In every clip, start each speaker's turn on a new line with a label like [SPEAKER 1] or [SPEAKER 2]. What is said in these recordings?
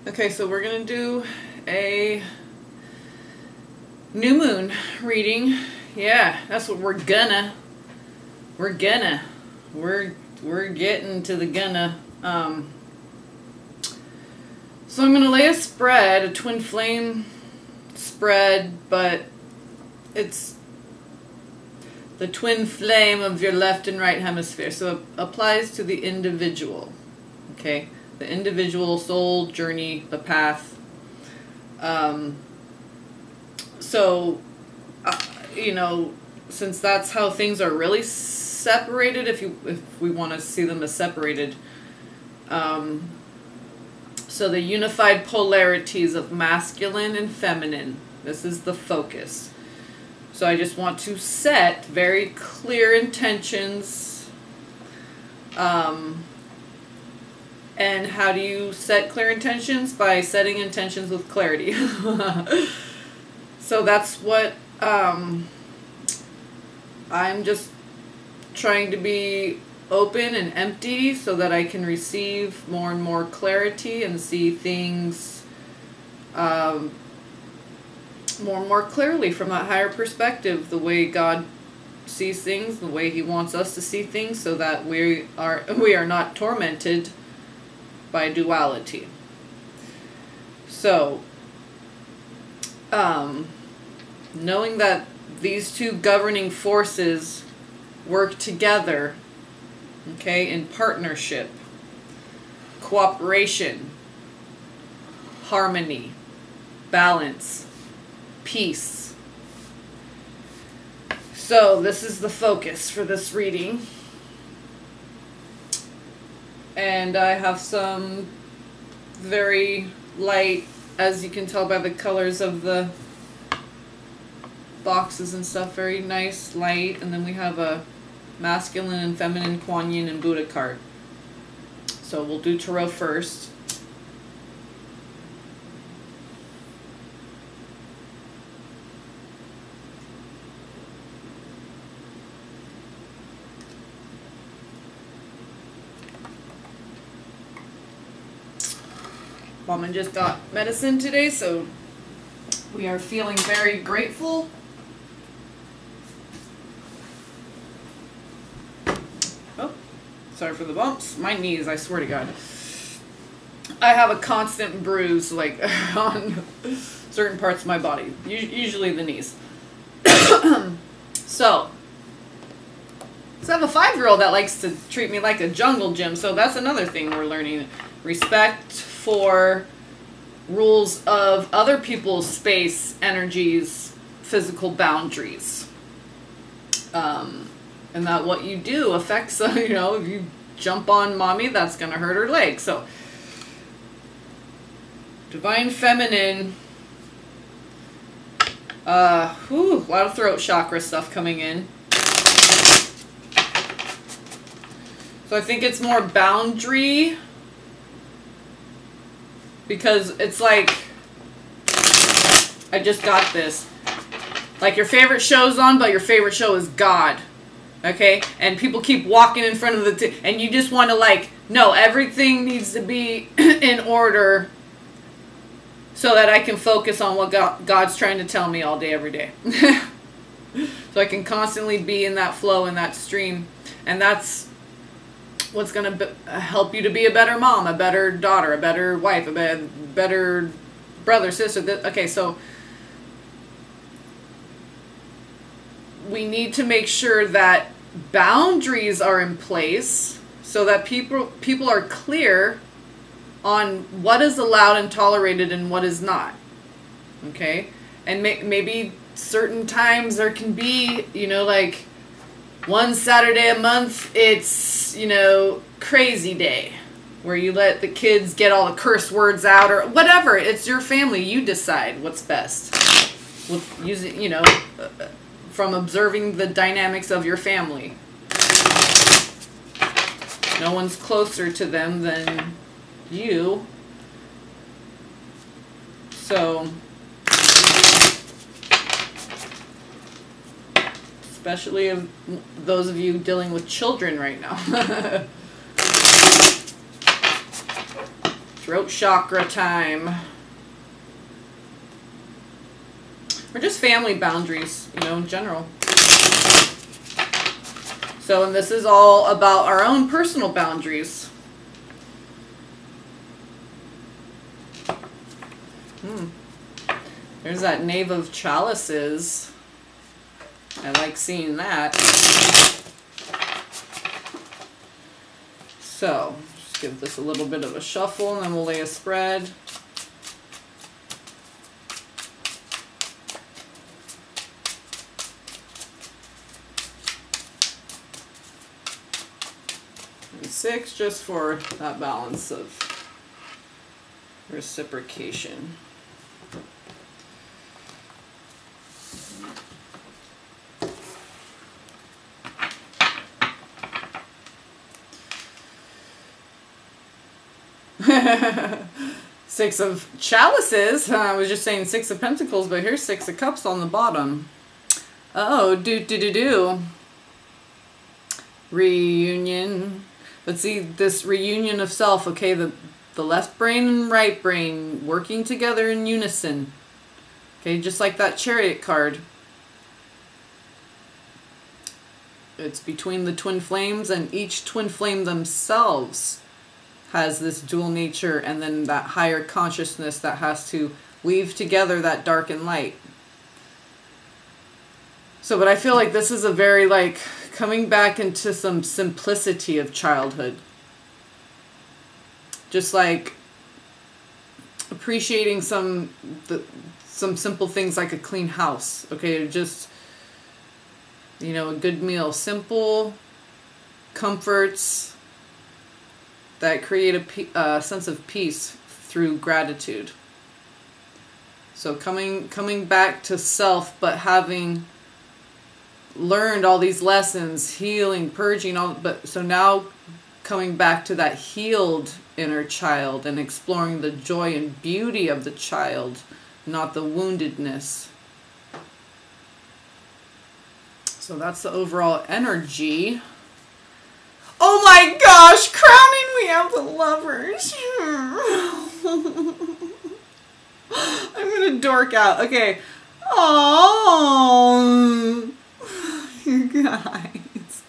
[SPEAKER 1] Okay, so we're going to do a new moon reading. Yeah, that's what we're getting to the gonna. So I'm going to lay a spread, a twin flame spread, but it's the twin flame of your left and right hemisphere. So it applies to the individual. Okay, the individual soul journey, the path. You know, since that's how things are really separated, if we want to see them as separated, so the unified polarities of masculine and feminine, this is the focus. So I just want to set very clear intentions. And how do you set clear intentions? By setting intentions with clarity. So that's what I'm just trying to be open and empty so that I can receive more and more clarity and see things more and more clearly from that higher perspective, the way God sees things, the way He wants us to see things, so that we are not tormented by duality. So, knowing that these two governing forces work together, okay, in partnership, cooperation, harmony, balance, peace. So this is the focus for this reading. And I have some very light, as you can tell by the colors of the boxes and stuff, very nice, light. And then we have a masculine and feminine Kuan Yin and Buddha card. So we'll do Tarot first. Mama just got medicine today, so we are feeling very grateful. Oh, sorry for the bumps. My knees, I swear to God. I have a constant bruise, like, on certain parts of my body, usually the knees. So I have a 5-year-old that likes to treat me like a jungle gym, so that's another thing we're learning. Respect for rules of other people's space, energies, physical boundaries. And that what you do affects, you know, if you jump on mommy, that's going to hurt her leg. So, Divine Feminine, a lot of throat chakra stuff coming in. So I think it's more boundary, because it's like, I just got this. Like, your favorite show's on, but your favorite show is God. Okay? And people keep walking in front of the and you just want to, like, no, everything needs to be in order so that I can focus on what God's trying to tell me all day, every day. So I can constantly be in that flow, in that stream. And that's what's going to help you to be a better mom, a better daughter, a better wife, a better brother, sister. Okay, so we need to make sure that boundaries are in place so that people are clear on what is allowed and tolerated and what is not. Okay? And maybe certain times there can be, you know, like, one Saturday a month, it's, you know, crazy day, where you let the kids get all the curse words out, or whatever. It's your family. You decide what's best. With using, you know, from observing the dynamics of your family. No one's closer to them than you. So, especially of those of you dealing with children right now. Throat chakra time. Or just family boundaries, you know, in general. So, and this is all about our own personal boundaries. There's that Knave of Chalices. I like seeing that. So, just give this a little bit of a shuffle and then we'll lay a spread. And 6 just for that balance of reciprocation. Six of Chalices. I was just saying 6 of Pentacles, but here's 6 of Cups on the bottom. Oh, do. Reunion. But see, this reunion of self, okay, the left brain and right brain working together in unison. Okay, just like that Chariot card. It's between the twin flames, and each twin flame themselves has this dual nature, and then that higher consciousness that has to weave together that dark and light. So, but I feel like this is a very, like, coming back into some simplicity of childhood. Just like appreciating some simple things like a clean house. Okay, just, you know, a good meal. Simple comforts that create a sense of peace through gratitude. So coming back to self, but having learned all these lessons, healing, purging, so now coming back to that healed inner child and exploring the joy and beauty of the child, not the woundedness. So that's the overall energy. Oh my gosh, crowning, we have the Lovers. I'm gonna dork out. Okay. Oh, you guys.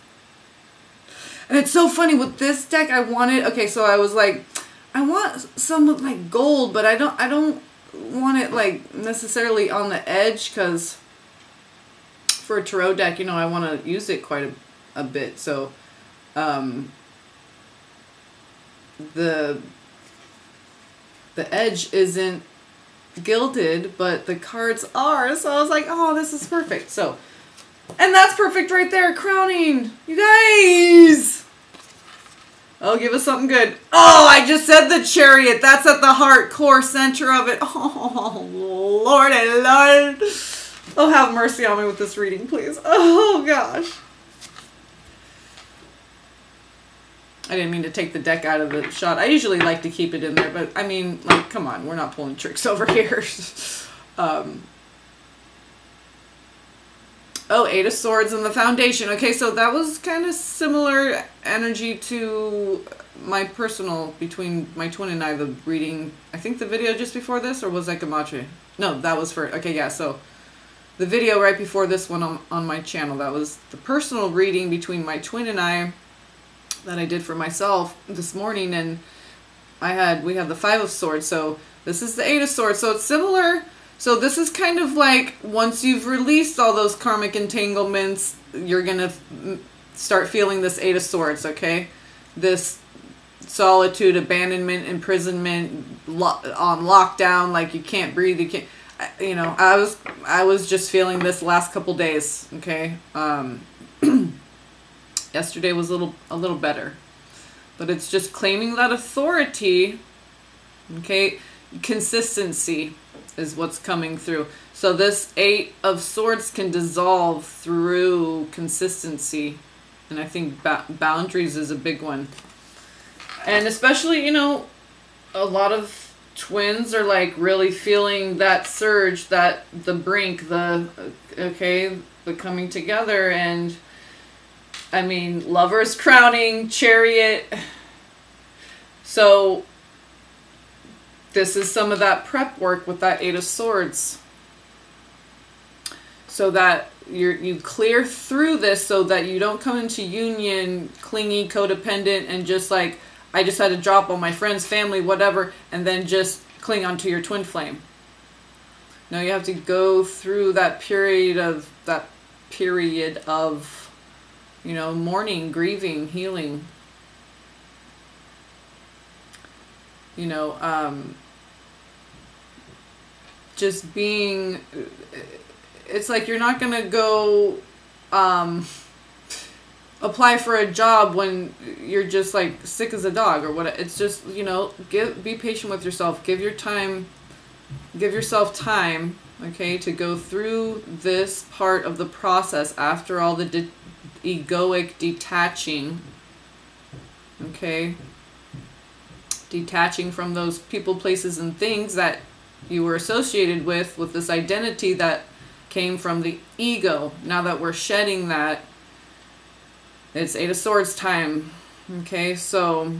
[SPEAKER 1] And it's so funny with this deck. I wanted, okay, so I was like, I want some with like gold, but I don't want it like necessarily on the edge, because for a tarot deck, you know, I want to use it quite a bit. So the edge isn't gilded, but the cards are. So I was like, oh, this is perfect. So, and that's perfect right there, crowning. You guys. Oh, give us something good. Oh, I just said the Chariot. That's at the heart, core, center of it. Oh, Lord and Lord. Oh, have mercy on me with this reading, please. Oh, gosh. I didn't mean to take the deck out of the shot. I usually like to keep it in there, but I mean, like, come on. We're not pulling tricks over here. Oh, 8 of Swords in the Foundation. Okay, so that was kind of similar energy to my personal, between my twin and I, the reading, I think the video just before this, or was that Gematria? No, that was for, okay, yeah, so the video right before this one on my channel, that was the personal reading between my twin and I that I did for myself this morning, and we had the 5 of Swords, so this is the 8 of Swords, so it's similar. So this is kind of like, once you've released all those karmic entanglements, you're gonna start feeling this 8 of Swords, okay? This solitude, abandonment, imprisonment, on lockdown, like you can't breathe, you can't, you know, I was just feeling this last couple days, okay? Yesterday was a little better, but it's just claiming that authority, okay? Consistency is what's coming through. So this 8 of Swords can dissolve through consistency, and I think boundaries is a big one. And especially, you know, a lot of twins are like really feeling that surge, that the brink, the coming together. And I mean, Lovers, crowning, Chariot. So this is some of that prep work with that Eight of Swords. So that you clear through this so that you don't come into union clingy, codependent, and just like, I just had to drop on my friends, family, whatever, and then just cling onto your twin flame. No, you have to go through that period of, you know, mourning, grieving, healing. You know, just being, it's like you're not going to go apply for a job when you're just like sick as a dog or what. It's just, you know, be patient with yourself. Give yourself time, okay, to go through this part of the process after all the egoic detaching, okay, detaching from those people, places, and things that you were associated with this identity that came from the ego. Now that we're shedding that, it's Eight of Swords time. Okay, so,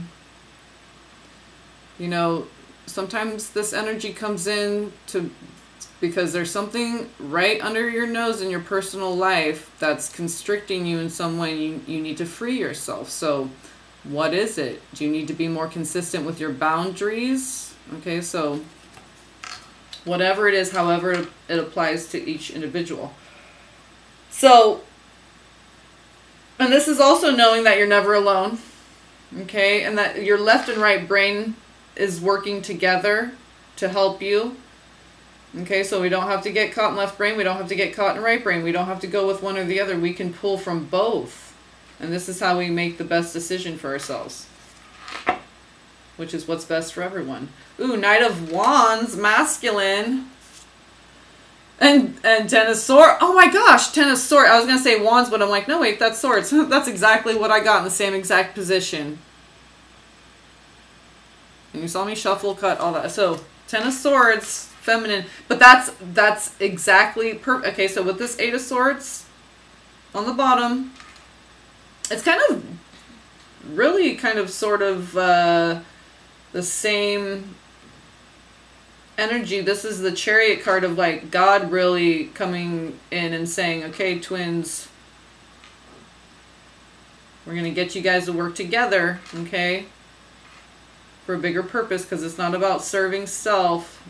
[SPEAKER 1] you know, sometimes this energy comes in because there's something right under your nose in your personal life that's constricting you in some way. You need to free yourself. So what is it? Do you need to be more consistent with your boundaries? Okay, so whatever it is, however it applies to each individual. So, and this is also knowing that you're never alone, okay, and that your left and right brain is working together to help you. Okay, so we don't have to get caught in left brain, we don't have to get caught in right brain, we don't have to go with one or the other, we can pull from both. And this is how we make the best decision for ourselves, which is what's best for everyone. Ooh, Knight of Wands, masculine. And Ten of Swords. Oh my gosh, Ten of Swords. I was going to say Wands, but I'm like, no, wait, that's Swords. That's exactly what I got in the same exact position. And you saw me shuffle, cut, all that. So, Ten of Swords, feminine. But that's exactly perfect. Okay, so with this Eight of Swords on the bottom, it's kind of, really kind of sort of the same energy. This is the Chariot card of like God really coming in and saying, okay, twins, we're going to get you guys to work together, okay, for a bigger purpose, because it's not about serving self.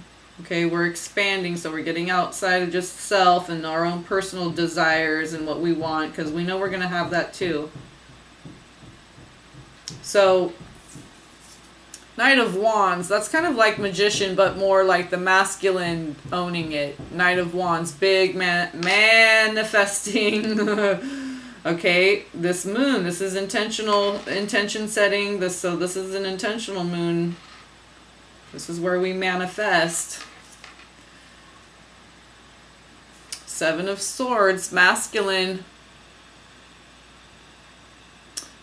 [SPEAKER 1] Okay, we're expanding, so we're getting outside of just self and our own personal desires and what we want, because we know we're going to have that too. So, Knight of Wands, that's kind of like Magician, but more like the masculine owning it. Knight of Wands, big manifesting. Okay, this moon, this is intention setting. So this is an intentional moon. This is where we manifest. Seven of Swords, masculine.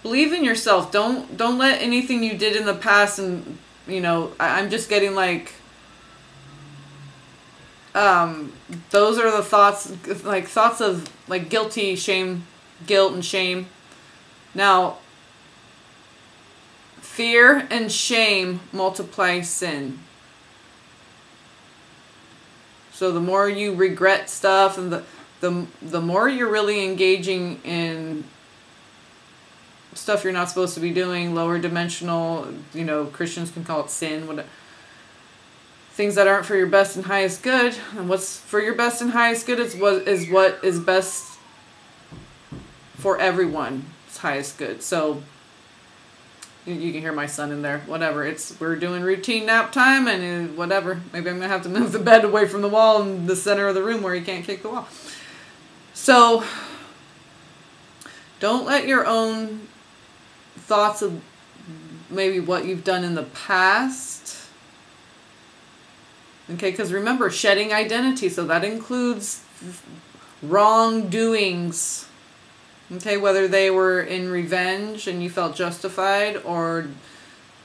[SPEAKER 1] Believe in yourself. Don't let anything you did in the past, and you know, I'm just getting like those are the thoughts, like thoughts of like guilty, shame, guilt and shame. Now, fear and shame multiply sin. So the more you regret stuff, and the more you're really engaging in stuff you're not supposed to be doing, lower dimensional, you know, Christians can call it sin, whatever. Things that aren't for your best and highest good. And what's for your best and highest good is what is best for everyone. It's highest good. So you can hear my son in there. Whatever. We're doing routine nap time and whatever. Maybe I'm gonna have to move the bed away from the wall in the center of the room where he can't kick the wall. So don't let your own thoughts of maybe what you've done in the past. Okay, because remember, shedding identity, so that includes wrongdoings. Okay, whether they were in revenge and you felt justified, or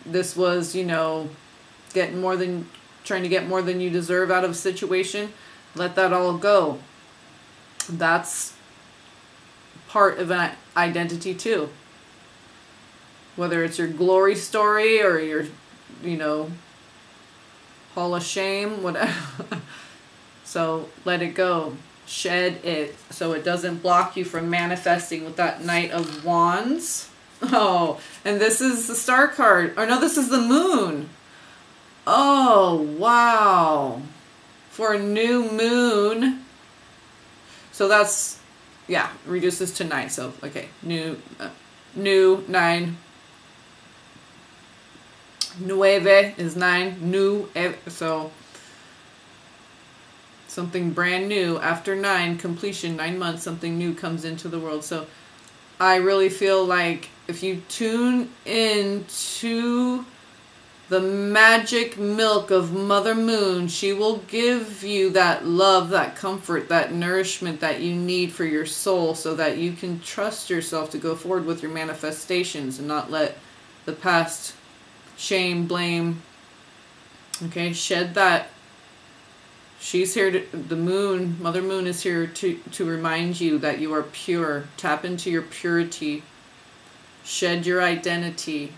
[SPEAKER 1] this was, you know, trying to get more than you deserve out of a situation, let that all go. That's part of an identity too. Whether it's your glory story or your, you know, Hall of shame, whatever. So let it go. Shed it so it doesn't block you from manifesting with that Knight of Wands. Oh, and this is the star card. Or no, this is the moon. Oh, wow. For a new moon. So that's, yeah, reduces to 9. So, okay, new 9. Nueve is 9. New, so something brand new. After 9, completion, 9 months, something new comes into the world. So I really feel like if you tune into the magic milk of Mother Moon, she will give you that love, that comfort, that nourishment that you need for your soul so that you can trust yourself to go forward with your manifestations and not let the past shame, blame, okay, shed that. She's here to, the moon, Mother Moon is here to remind you that you are pure. Tap into your purity. Shed your identity.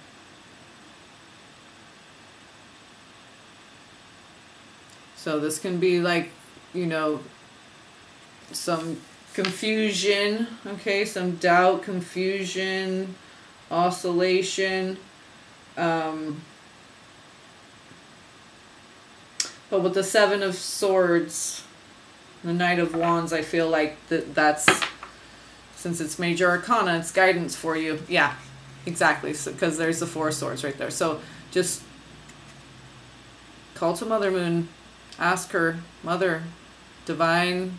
[SPEAKER 1] So this can be like, you know, some confusion, okay, some doubt, confusion, oscillation. But with the 7 of Swords, the Knight of Wands, I feel like that's, since it's major arcana, it's guidance for you. Yeah, exactly. So, because there's the 4 of Swords right there. So just call to Mother Moon. Ask her, Mother, Divine,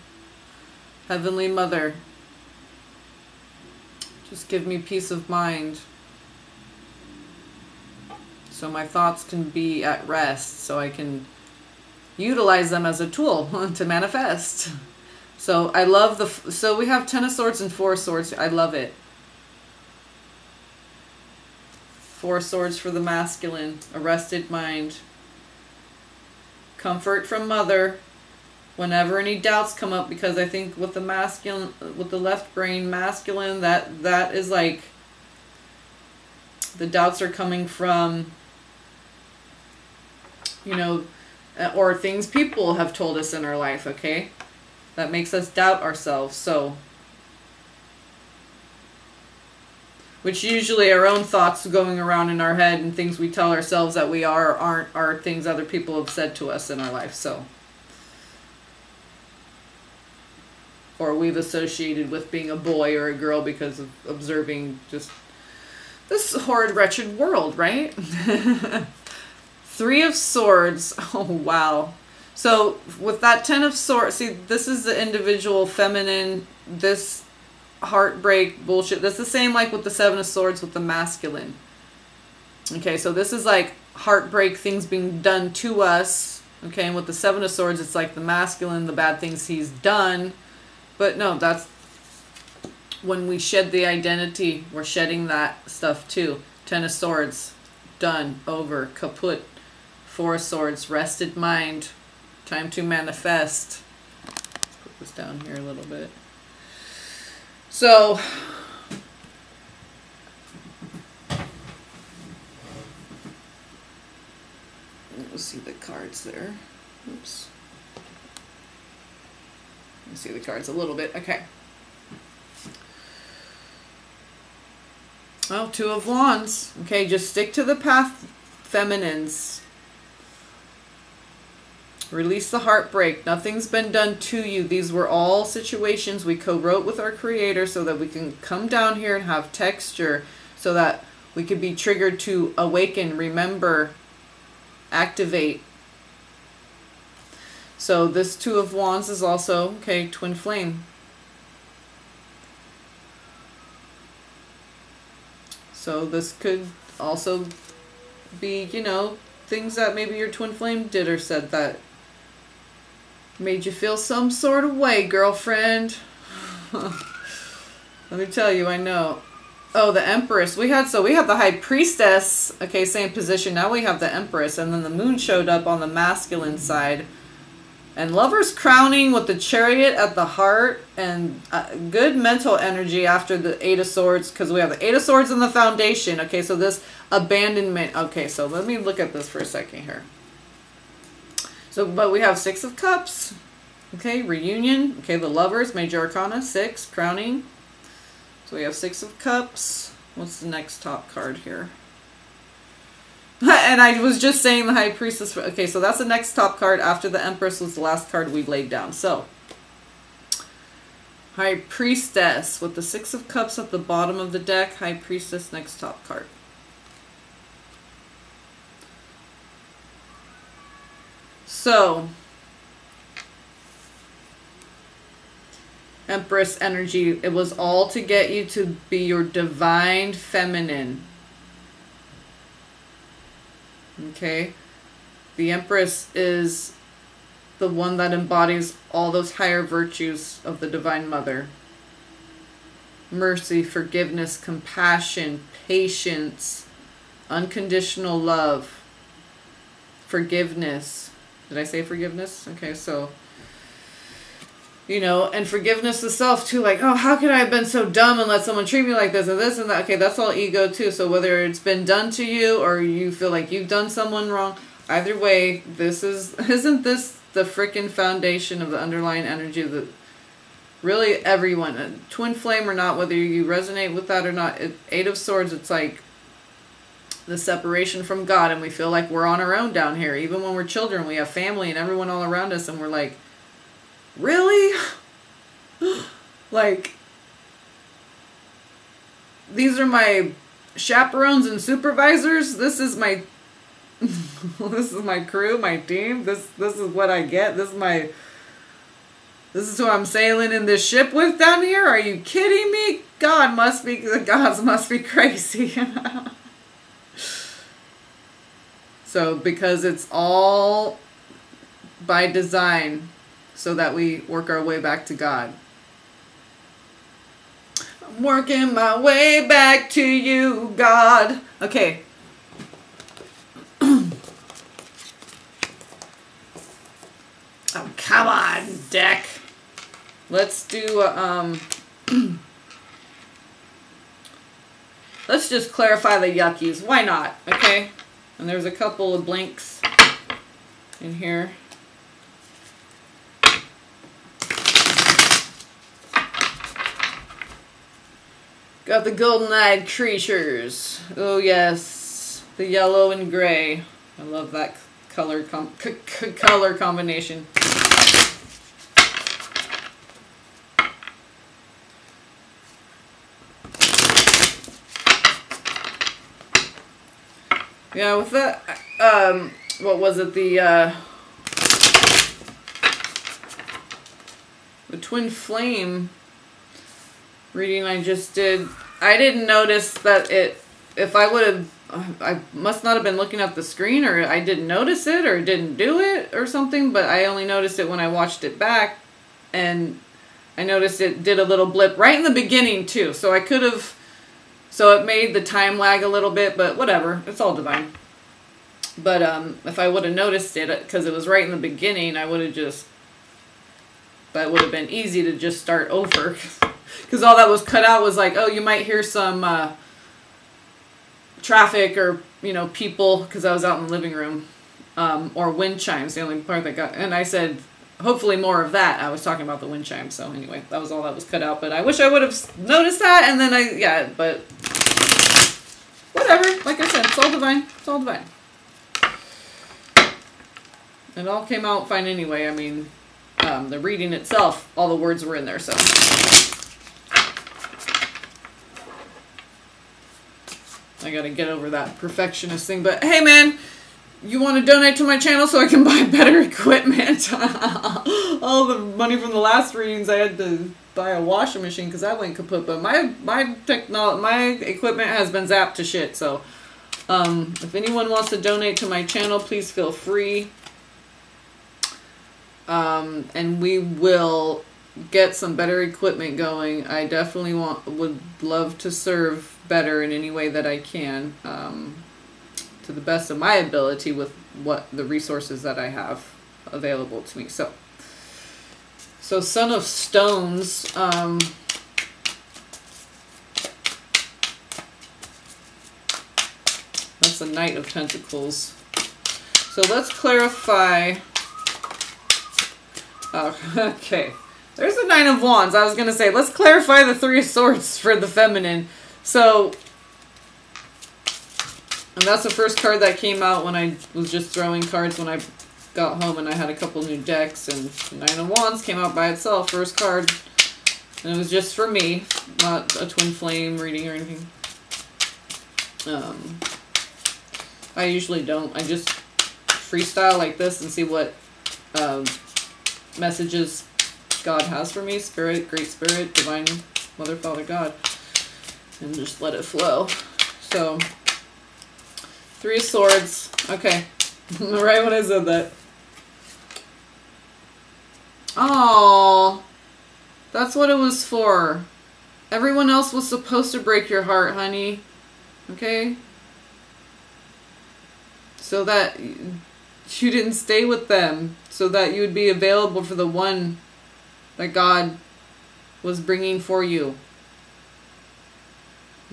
[SPEAKER 1] Heavenly Mother, just give me peace of mind so my thoughts can be at rest, so I can utilize them as a tool to manifest. So I love so we have 10 of Swords and 4 of Swords. I love it. 4 of Swords for the masculine, arrested mind. Comfort from Mother whenever any doubts come up, because I think with the masculine, with the left brain masculine, that is like the doubts are coming from, you know, or things people have told us in our life, okay, that makes us doubt ourselves. So, which usually our own thoughts going around in our head and things we tell ourselves that we are or aren't are things other people have said to us in our life. So, or we've associated with being a boy or a girl because of observing just this horrid, wretched world, right? 3 of Swords. Oh, wow. So with that 10 of Swords, see, this is the individual feminine, this heartbreak bullshit. That's the same like with the 7 of Swords with the masculine. Okay, so this is like heartbreak, things being done to us. Okay, and with the 7 of Swords, it's like the masculine, the bad things he's done. But no, that's when we shed the identity, we're shedding that stuff too. 10 of Swords, done, over, kaput. 4 of Swords, rested mind, time to manifest. Let's put this down here a little bit. So, we'll see the cards there. Oops. You see the cards a little bit. Okay. Oh, 2 of Wands. Okay, just stick to the path, feminines. Release the heartbreak. Nothing's been done to you. These were all situations we co-wrote with our Creator so that we can come down here and have texture so that we could be triggered to awaken, remember, activate. So this 2 of Wands is also, okay, twin flame. So this could also be, you know, things that maybe your twin flame did or said that made you feel some sort of way, girlfriend. Let me tell you, I know. Oh, the Empress. We had the High Priestess, okay, same position. Now we have the Empress, and then the Moon showed up on the masculine side. And Lover's crowning with the Chariot at the heart, and good mental energy after the 8 of Swords, because we have the 8 of Swords in the foundation. Okay, so this abandonment. Okay, so let me look at this for a second here. So, but we have Six of Cups. Okay, reunion. Okay, the Lovers, Major Arcana, 6, crowning. So we have Six of Cups. What's the next top card here? And I was just saying the High Priestess. Okay, so that's the next top card after the Empress was the last card we laid down. So, High Priestess with the Six of Cups at the bottom of the deck. High Priestess, next top card. So, Empress energy, it was all to get you to be your divine feminine. Okay? The Empress is the one that embodies all those higher virtues of the Divine Mother. Mercy, forgiveness, compassion, patience, unconditional love, forgiveness. Did I say forgiveness? Okay, so, you know, and forgiveness of self too, like, oh, how could I have been so dumb and let someone treat me like this and that? Okay, that's all ego too. So whether it's been done to you or you feel like you've done someone wrong, either way, isn't this the freaking foundation of the underlying energy of the, really everyone, twin flame or not, whether you resonate with that or not, Eight of Swords, it's like the separation from God, and we feel like we're on our own down here. Even when we're children, we have family and everyone all around us, and we're like, really? Like, these are my chaperones and supervisors? This is my this is my crew, my team. This is what I get. This is who I'm sailing in this ship with down here? Are you kidding me? The gods must be crazy. So, because it's all by design, so that we work our way back to God. I'm working my way back to you, God. Okay. Oh, come on, deck. Let's do, let's just clarify the yuckies. Why not? Okay. And there's a couple of blinks in here. Got the golden-eyed creatures. Oh yes, the yellow and gray. I love that color color combination. Yeah, with that, what was it, the twin flame reading I just did, I didn't notice that if I would have, I must not have been looking at the screen, or I didn't notice it, or didn't do it, or something, but I only noticed it when I watched it back, and I noticed it did a little blip right in the beginning, too, so I could have, so it made the time lag a little bit, but whatever, it's all divine. But if I would have noticed it, because it was right in the beginning, I would have just, that would have been easy to just start over. Because all that was cut out was like, oh, you might hear some traffic or, you know, people, because I was out in the living room, or wind chimes, the only part that got, and I said, hopefully more of that. I was talking about the wind chimes, so anyway, that was all that was cut out, but I wish I would have noticed that, and then yeah, but whatever, like I said, it's all divine, it's all divine. It all came out fine anyway. I mean, the reading itself, all the words were in there, so. I gotta get over that perfectionist thing, but hey man, you want to donate to my channel so I can buy better equipment? All the money from the last readings, I had to buy a washing machine because that went kaput, but my equipment has been zapped to shit, so if anyone wants to donate to my channel, please feel free. And we will get some better equipment going. I definitely would love to serve better in any way that I can, to the best of my ability with what the resources that I have available to me. So Son of Stones, that's a Knight of Pentacles. So let's clarify Oh, okay. There's the Nine of Wands. I was going to say, let's clarify the Three of Swords for the feminine. So, and that's the first card that came out when I was just throwing cards when I got home and I had a couple new decks. And the Nine of Wands came out by itself, first card. And it was just for me, not a twin flame reading or anything. I usually don't. I just freestyle like this and see what messages God has for me. Spirit, Great Spirit, Divine Mother, Father, God. And just let it flow. So, Three of Swords. Okay. Right when I said that. Oh, that's what it was for. Everyone else was supposed to break your heart, honey. Okay? So that you didn't stay with them. So that you would be available for the one that God was bringing for you.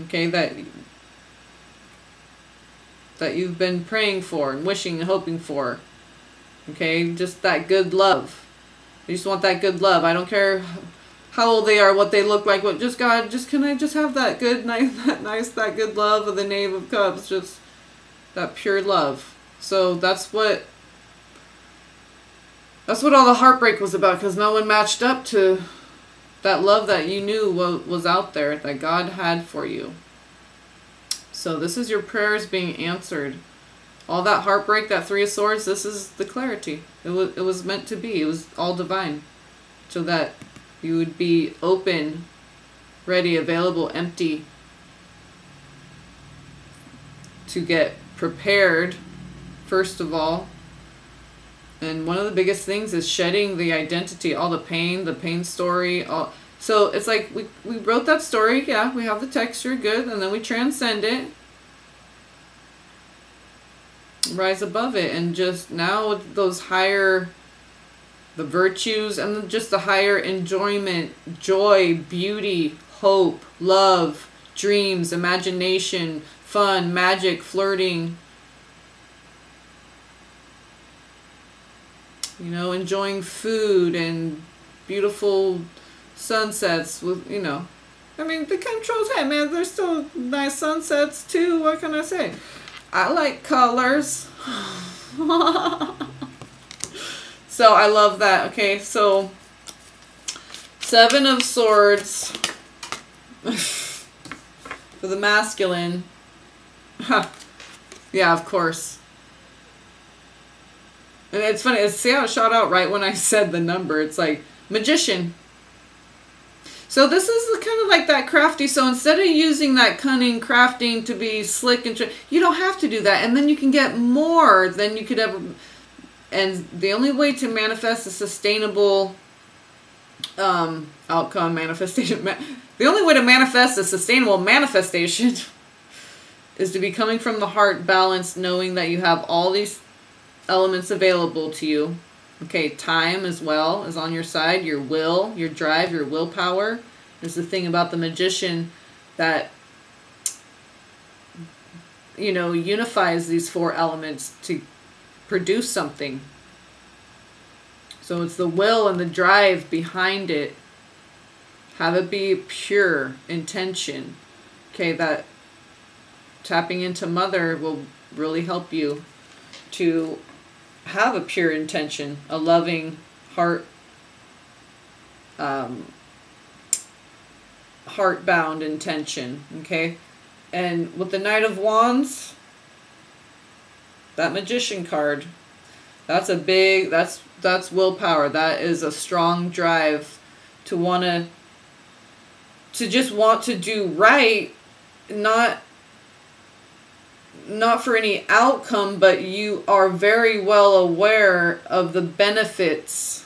[SPEAKER 1] Okay? That you've been praying for and wishing and hoping for. Okay? Just that good love. I just want that good love. I don't care how old they are, what they look like. What, just God, just can I just have that good, that good love of the Knave of Cups, just that pure love. So that's what all the heartbreak was about, because no one matched up to that love that you knew was out there, that God had for you. So this is your prayers being answered. All that heartbreak, that Three of Swords, this is the clarity. It was meant to be. It was all divine. So that you would be open, ready, available, empty to get prepared, first of all. And one of the biggest things is shedding the identity, all the pain story. So it's like we wrote that story, yeah, we have the texture, good, and then we transcend it. Rise above it, and just now with those higher, the virtues, and just the higher enjoyment, joy, beauty, hope, love, dreams, imagination, fun, magic, flirting. You know, enjoying food and beautiful sunsets with, you know. I mean, the chemtrails, hey man, there's still nice sunsets too, what can I say? I like colors. So I love that. Okay, so Seven of Swords for the masculine. Yeah, of course. And it's funny, see how it shot out right when I said the number. It's like Magician. So this is kind of like that crafty. So instead of using that cunning crafting to be slick and you don't have to do that. And then you can get more than you could ever. And the only way to manifest a sustainable outcome, manifestation. The only way to manifest a sustainable manifestation is to be coming from the heart, balanced, knowing that you have all these elements available to you. Okay, time as well is on your side, your will, your drive, your willpower. There's the thing about the Magician that, you know, unifies these four elements to produce something. So it's the will and the drive behind it. Have it be pure intention. Okay, that tapping into Mother will really help you to have a pure intention, a loving heart, heart-bound intention, okay? And with the Knight of Wands, that Magician card, that's a big, that's willpower. That is a strong drive to just want to do right, not for any outcome, but you are very well aware of the benefits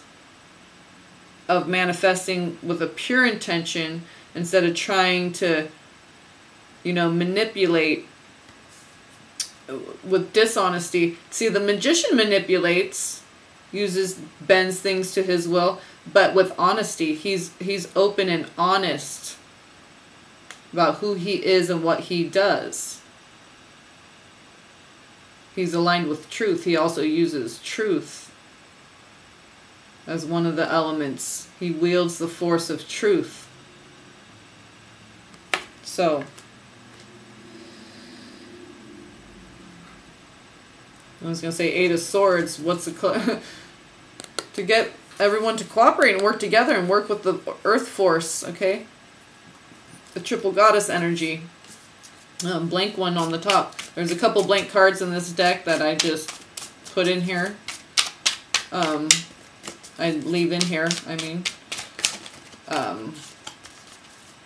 [SPEAKER 1] of manifesting with a pure intention instead of trying to, you know, manipulate with dishonesty. See, the Magician manipulates, bends things to his will, but with honesty. He's open and honest about who he is and what he does. He's aligned with truth. He also uses truth as one of the elements. He wields the force of truth. So, I was going to say Eight of Swords. What's the... to get everyone to cooperate and work together and work with the earth force, okay? The triple goddess energy. Blank one on the top. There's a couple blank cards in this deck that I just put in here. I leave in here, I mean.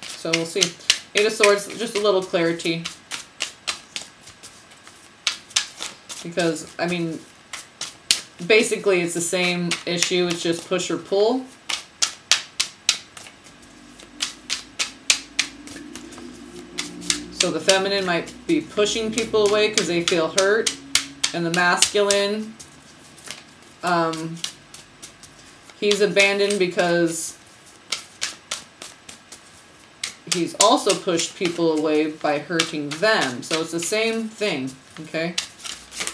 [SPEAKER 1] So we'll see. Eight of Swords, just a little clarity. Because, I mean, basically it's the same issue, it's just push or pull. So the feminine might be pushing people away because they feel hurt. And the masculine, he's abandoned because he's also pushed people away by hurting them. So it's the same thing, okay?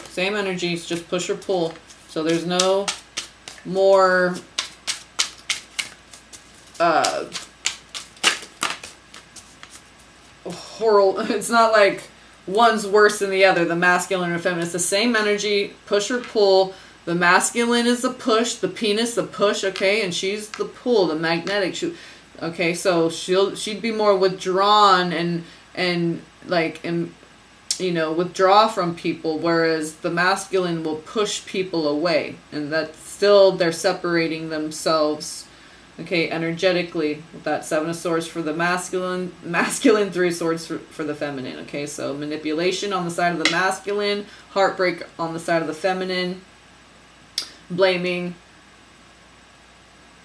[SPEAKER 1] Same energy, it's just push or pull. So there's no more horrible. It's not like one's worse than the other, the masculine or feminine. It's the same energy, push or pull. The masculine is the push, the penis, the push, okay? And she's the pull, the magnetic. Okay, so she'd be more withdrawn and like, you know, withdraw from people, whereas the masculine will push people away, and that's still, they're separating themselves, okay, energetically, with that Seven of Swords for the masculine, Three of Swords for the feminine, okay? So manipulation on the side of the masculine, heartbreak on the side of the feminine, blaming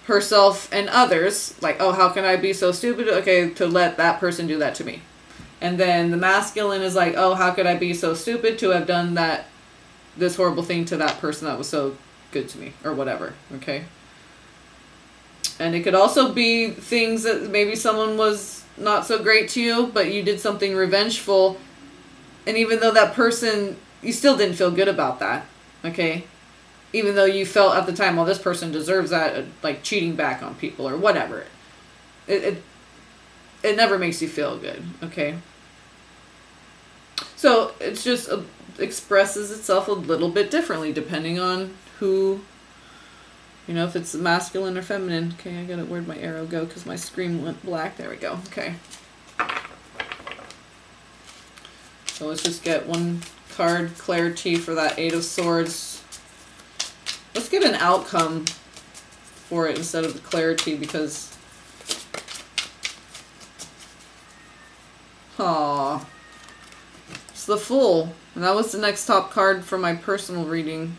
[SPEAKER 1] herself and others, like, oh, how can I be so stupid, okay, to let that person do that to me. And then the masculine is like, oh, how could I be so stupid to have done this horrible thing to that person that was so good to me, or whatever, okay? And it could also be things that maybe someone was not so great to you, but you did something revengeful, and even though that person, you still didn't feel good about that, okay? Even though you felt at the time, well, this person deserves that, like cheating back on people or whatever. It never makes you feel good, okay? So it's just expresses itself a little bit differently depending on who, you know, if it's masculine or feminine. Okay, I gotta, where'd my arrow go? Because my screen went black. There we go. Okay. So let's just get one card clarity for that Eight of Swords. Let's get an outcome for it instead of the clarity, because aww. It's the Fool. And that was the next top card for my personal reading.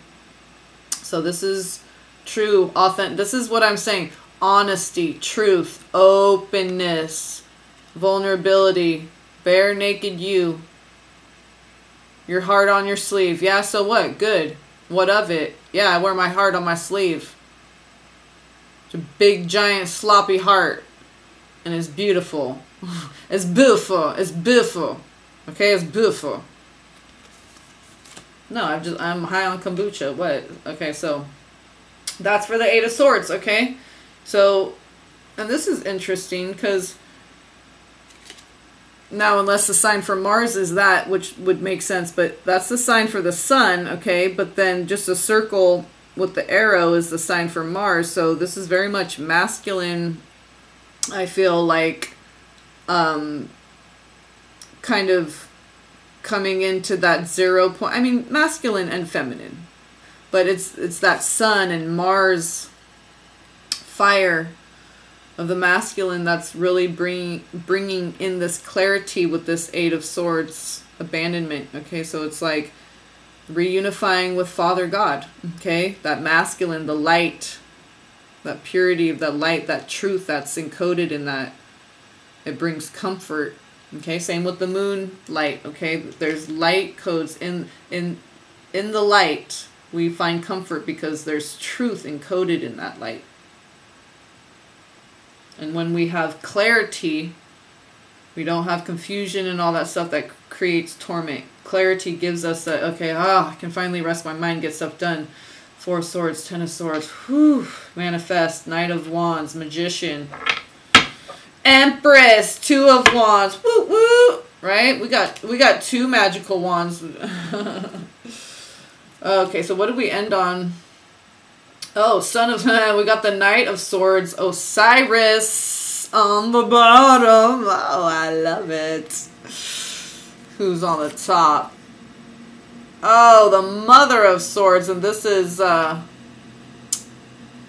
[SPEAKER 1] So this is true, authentic. This is what I'm saying. Honesty, truth, openness, vulnerability, bare naked you. Your heart on your sleeve. Yeah, so what? Good. What of it? Yeah, I wear my heart on my sleeve. It's a big, giant, sloppy heart. And it's beautiful. It's beautiful. It's beautiful. Okay, it's beautiful. No, I'm high on kombucha. What? Okay, so that's for the Eight of Swords, okay? So, and this is interesting because now, unless the sign for Mars is that, which would make sense, but that's the sign for the sun, okay? But then just a circle with the arrow is the sign for Mars. So this is very much masculine, I feel like, kind of coming into that 0 point. I mean, masculine and feminine, but it's that sun and Mars fire of the masculine that's really bringing in this clarity with this Eight of Swords abandonment. Okay, so it's like reunifying with Father God. Okay, that masculine, the light, that purity of that light, that truth that's encoded in that. It brings comfort. Okay, same with the moon light. Okay, there's light codes in the light. We find comfort because there's truth encoded in that light. And when we have clarity, we don't have confusion and all that stuff that creates torment. Clarity gives us that, okay, I can finally rest my mind, get stuff done. Four of Swords, Ten of Swords. Whew. Manifest, Knight of Wands, Magician. Empress, Two of Wands. Woo woo. Right? We got two magical wands. Okay, so what did we end on? Oh, Son of we got the Knight of Swords, Osiris on the bottom. Oh, I love it. Who's on the top? Oh, the Mother of Swords, and this is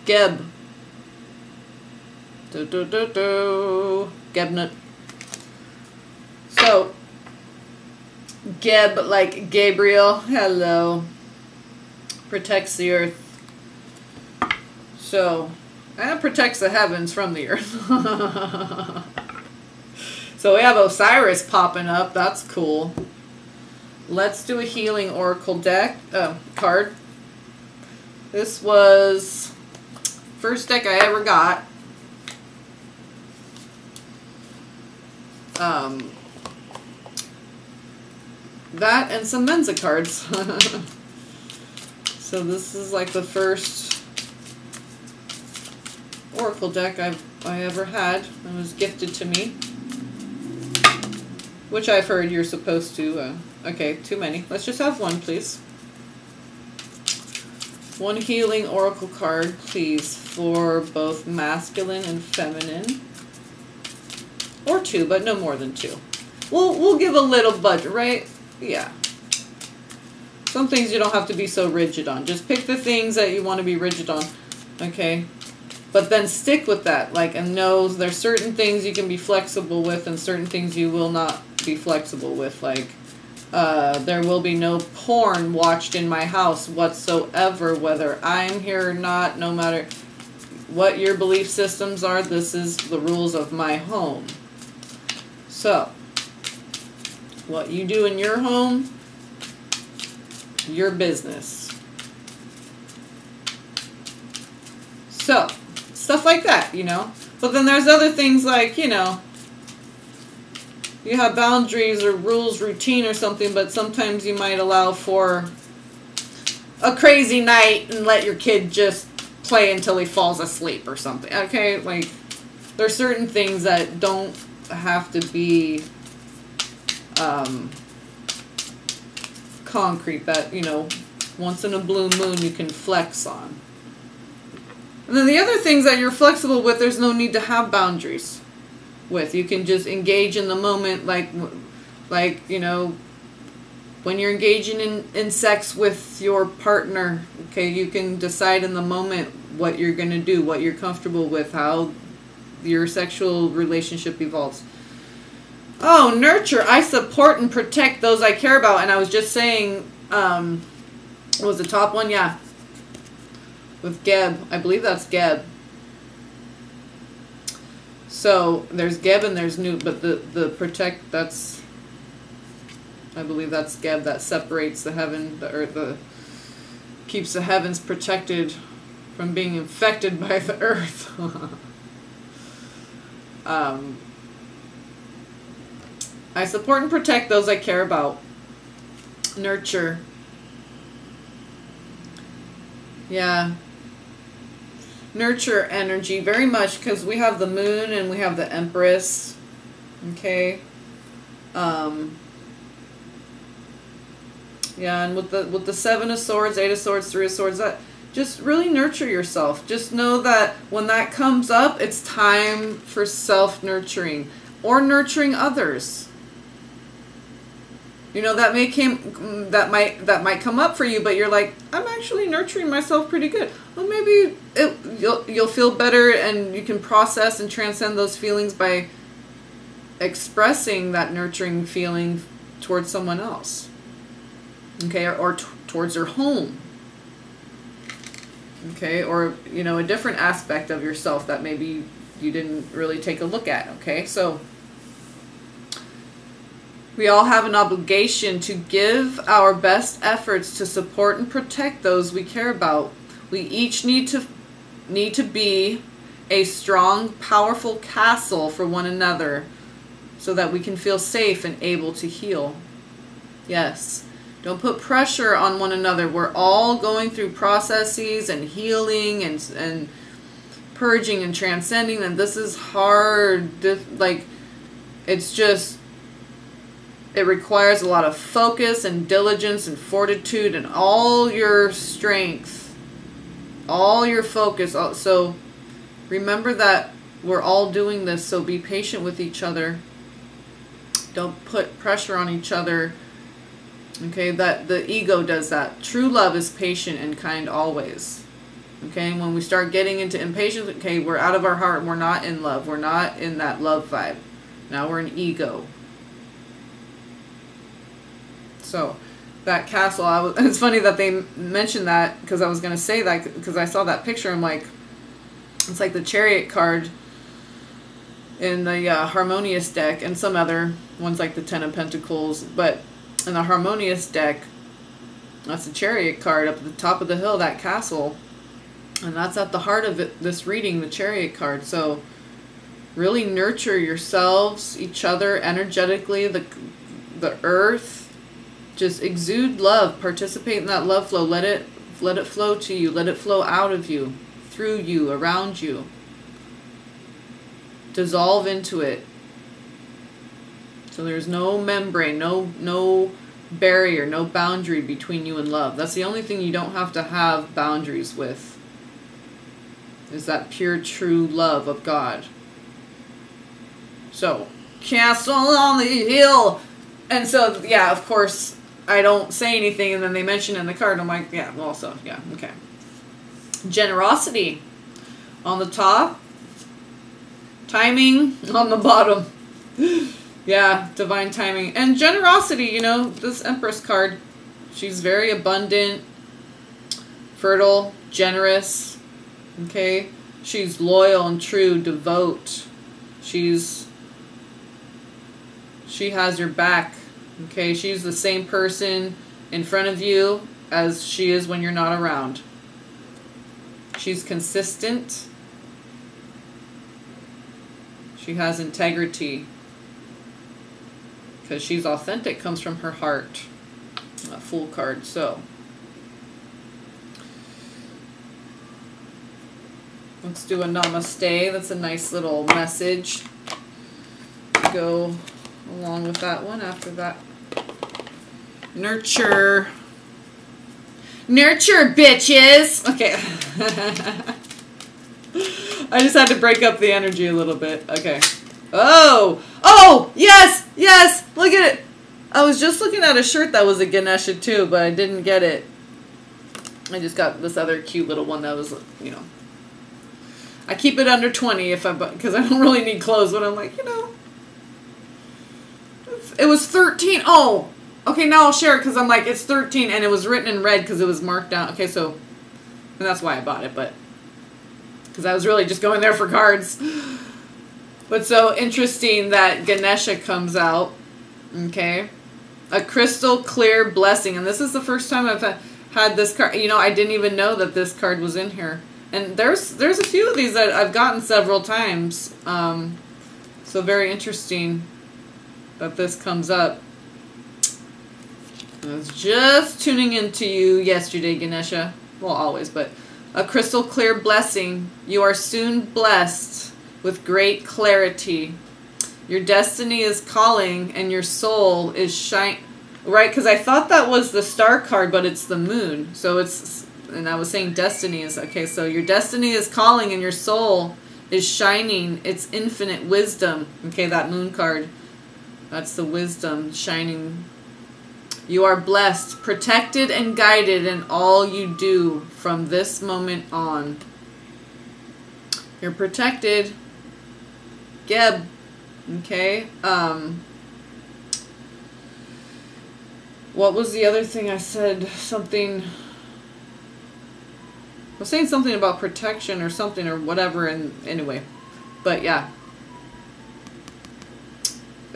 [SPEAKER 1] Geb. Gebnut. So, Geb, like Gabriel, hello, protects the earth. So, and protects the heavens from the earth. So we have Osiris popping up. That's cool. Let's do a healing oracle deck card. This was first deck I ever got. That and some Mensa cards. So this is like the first oracle deck I ever had. It was gifted to me, which I've heard you're supposed to. Okay, too many. Let's just have one, please. One healing oracle card, please, for both masculine and feminine. Or two, but no more than two. We'll give a little budget, right? Yeah. Some things you don't have to be so rigid on. Just pick the things that you want to be rigid on. Okay? But then stick with that. Like, and know there's certain things you can be flexible with and certain things you will not be flexible with. Like, there will be no porn watched in my house whatsoever, whether I'm here or not, no matter what your belief systems are. This is the rules of my home. So, what you do in your home, your business. So, stuff like that, you know. But then there's other things like, you know, you have boundaries or rules, routine or something, but sometimes you might allow for a crazy night and let your kid just play until he falls asleep or something. Okay, like, there's certain things that don't have to be concrete, that, you know, once in a blue moon you can flex on. And then the other things that you're flexible with, there's no need to have boundaries with. You can just engage in the moment, like you know, when you're engaging in sex with your partner, okay, you can decide in the moment what you're going to do, what you're comfortable with, how your sexual relationship evolves. Oh, nurture. I support and protect those I care about. And I was just saying, what was the top one? Yeah. With Geb. I believe that's Geb. So, there's Geb and there's Newt, but the protect, that's, I believe that's Geb, that separates the heaven, the earth, keeps the heavens protected from being infected by the earth. I support and protect those I care about. Nurture. Yeah. Nurture energy very much, because we have the moon and we have the Empress. Okay. Yeah, and with the Seven of Swords, Eight of Swords, Three of Swords, that just really nurture yourself. Just know that when that comes up, it's time for self-nurturing or nurturing others. You know, that might come up for you, but you're like, I'm actually nurturing myself pretty good. Well, maybe you'll feel better, and you can process and transcend those feelings by expressing that nurturing feeling towards someone else. Okay, or towards your home. Okay, or, you know, a different aspect of yourself that maybe you didn't really take a look at. Okay, so we all have an obligation to give our best efforts to support and protect those we care about. We each need to be a strong, powerful castle for one another so that we can feel safe and able to heal. Yes. Don't put pressure on one another. We're all going through processes and healing and purging and transcending, and this is hard. Like, it's just, it requires a lot of focus and diligence and fortitude and all your strength, all your focus. So remember that we're all doing this, so be patient with each other. Don't put pressure on each other. Okay, that the ego does that. True love is patient and kind always. Okay, when we start getting into impatience, okay, we're out of our heart. We're not in love. We're not in that love vibe. Now we're in ego. So, that castle, it's funny that they mentioned that, because I was going to say that, because I saw that picture. I'm like, it's like the Chariot card in the Harmonious deck, and some other ones like the Ten of Pentacles, but in the Harmonious deck, that's the Chariot card up at the top of the hill, that castle. And that's at the heart of it, this reading, the Chariot card. So really nurture yourselves, each other, energetically, the earth. Just exude love. Participate in that love flow. Let it flow to you. Let it flow out of you, through you, around you. Dissolve into it. So there's no membrane, no barrier, no boundary between you and love. That's the only thing you don't have to have boundaries with, is that pure, true love of God. So, castle on the hill. And so, yeah, of course, I don't say anything, and then they mention in the card, I'm like, yeah, well, so, yeah, okay. Generosity on the top. Timing on the bottom. Yeah, divine timing. And generosity, you know, this Empress card, she's very abundant, fertile, generous, okay? She's loyal and true, devout. She has your back, okay? She's the same person in front of you as she is when you're not around. She's consistent. She has integrity. Because she's authentic, comes from her heart. A Fool card, so. Let's do a namaste. That's a nice little message to go along with that one after that. Nurture. Nurture, bitches! Okay. I just had to break up the energy a little bit. Okay. Oh! Oh! Yes! Yes! Look at it! I was just looking at a shirt that was a Ganesha too, but I didn't get it. I just got this other cute little one that was, you know. I keep it under 20 because I don't really need clothes, but I'm like, you know. It was 13. Oh! Okay, now I'll share it because I'm like, it's 13 and it was written in red because it was marked down. Okay, so, and that's why I bought it, but because I was really just going there for cards. But so interesting that Ganesha comes out. Okay. A crystal clear blessing. And this is the first time I've had this card. You know, I didn't even know that this card was in here. And there's a few of these that I've gotten several times. So very interesting that this comes up. I was just tuning into you yesterday, Ganesha. Well, always, but a crystal clear blessing. You are soon blessed with great clarity. Your destiny is calling and your soul is shining. Right, because I thought that was the star card, but it's the moon. So it's, and I was saying destiny is, okay, so your destiny is calling and your soul is shining. It's infinite wisdom. Okay, that moon card, that's the wisdom shining. You are blessed, protected, and guided in all you do from this moment on. You're protected. Geb. Okay. What was the other thing I said? Something. I was saying something about protection or something or whatever, and anyway. But yeah.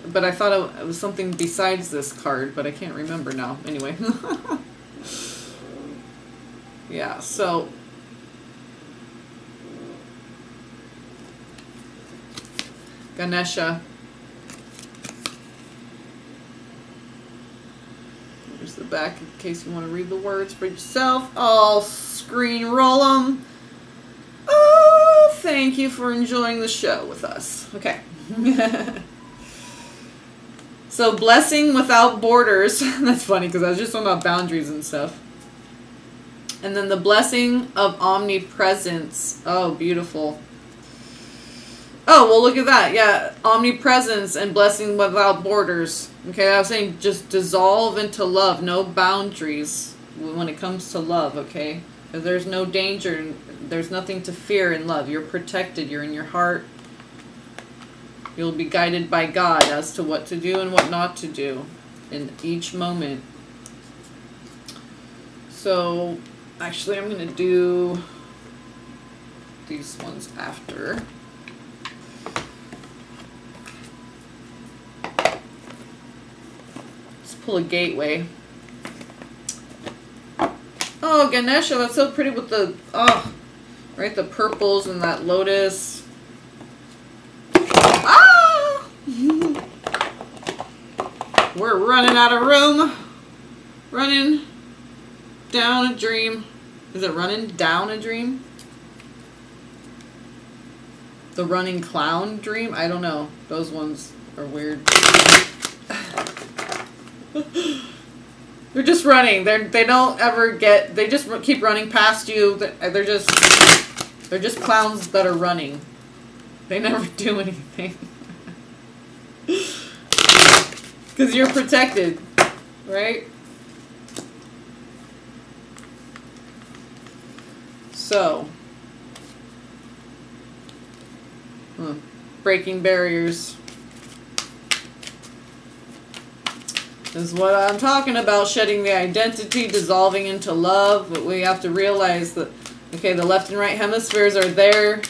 [SPEAKER 1] But I thought it was something besides this card, but I can't remember now. Anyway. Yeah, so. Ganesha. There's the back in case you want to read the words for yourself. I'll screen roll them. Oh, thank you for enjoying the show with us. Okay. So, blessing without borders. That's funny because I was just talking about boundaries and stuff. And then the blessing of omnipresence. Oh, beautiful. Oh, well, look at that. Yeah, omnipresence and blessing without borders. Okay, I was saying just dissolve into love. No boundaries when it comes to love, okay? Because there's no danger. There's nothing to fear in love. You're protected. You're in your heart. You'll be guided by God as to what to do and what not to do in each moment. So, actually, I'm going to do these ones after. Let's pull a gateway. Oh, Ganesha, that's so pretty with the, oh, right, the purples and that lotus. Ah! We're running out of room. Running down a dream. Is it running down a dream? The running clown dream? I don't know. Those ones are weird. They're just running. They don't ever get. They just keep running past you. They're just clowns that are running. They never do anything. Because you're protected, right? So, breaking barriers. This is what I'm talking about, shedding the identity, dissolving into love. But we have to realize that, okay, the left and right hemispheres are there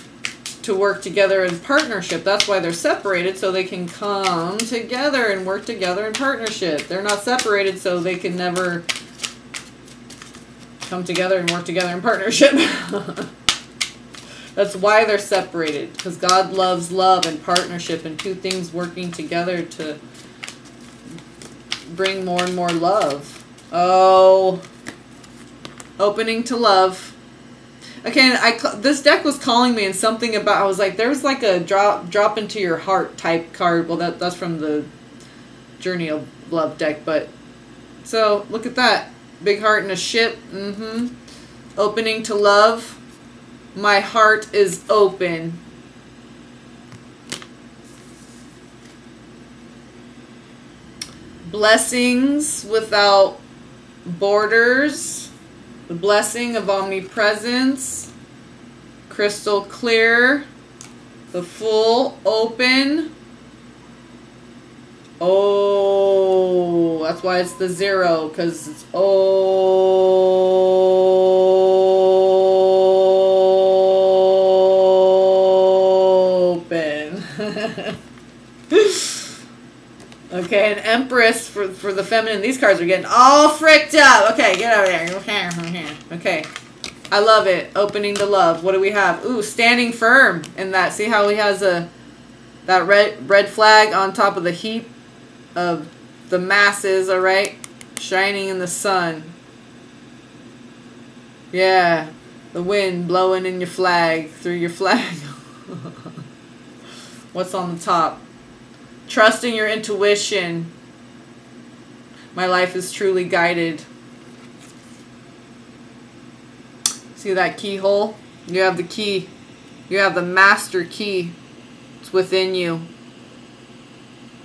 [SPEAKER 1] to work together in partnership. That's why they're separated, so they can come together and work together in partnership. They're not separated, so they can never come together and work together in partnership. That's why they're separated, because God loves love and partnership and two things working together to bring more and more love. Oh, opening to love. Okay, this deck was calling me and something about, I was like, there's like a drop into your heart type card. Well, that's from the Journey of Love deck, but so look at that. Big heart and a ship. Opening to love. My heart is open. Blessings without borders. The blessing of omnipresence. Crystal clear. The full open. Oh, that's why it's the 0, because it's open. Okay, an Empress for the feminine. These cards are getting all fricked up. Okay, get over there. Okay. I love it. Opening to love. What do we have? Ooh, standing firm in that. See how he has that red flag on top of the heap of the masses, alright? Shining in the sun. Yeah. The wind blowing in your flag, through your flag. What's on the top? Trusting your intuition. My life is truly guided. See that keyhole? You have the key. You have the master key. It's within you.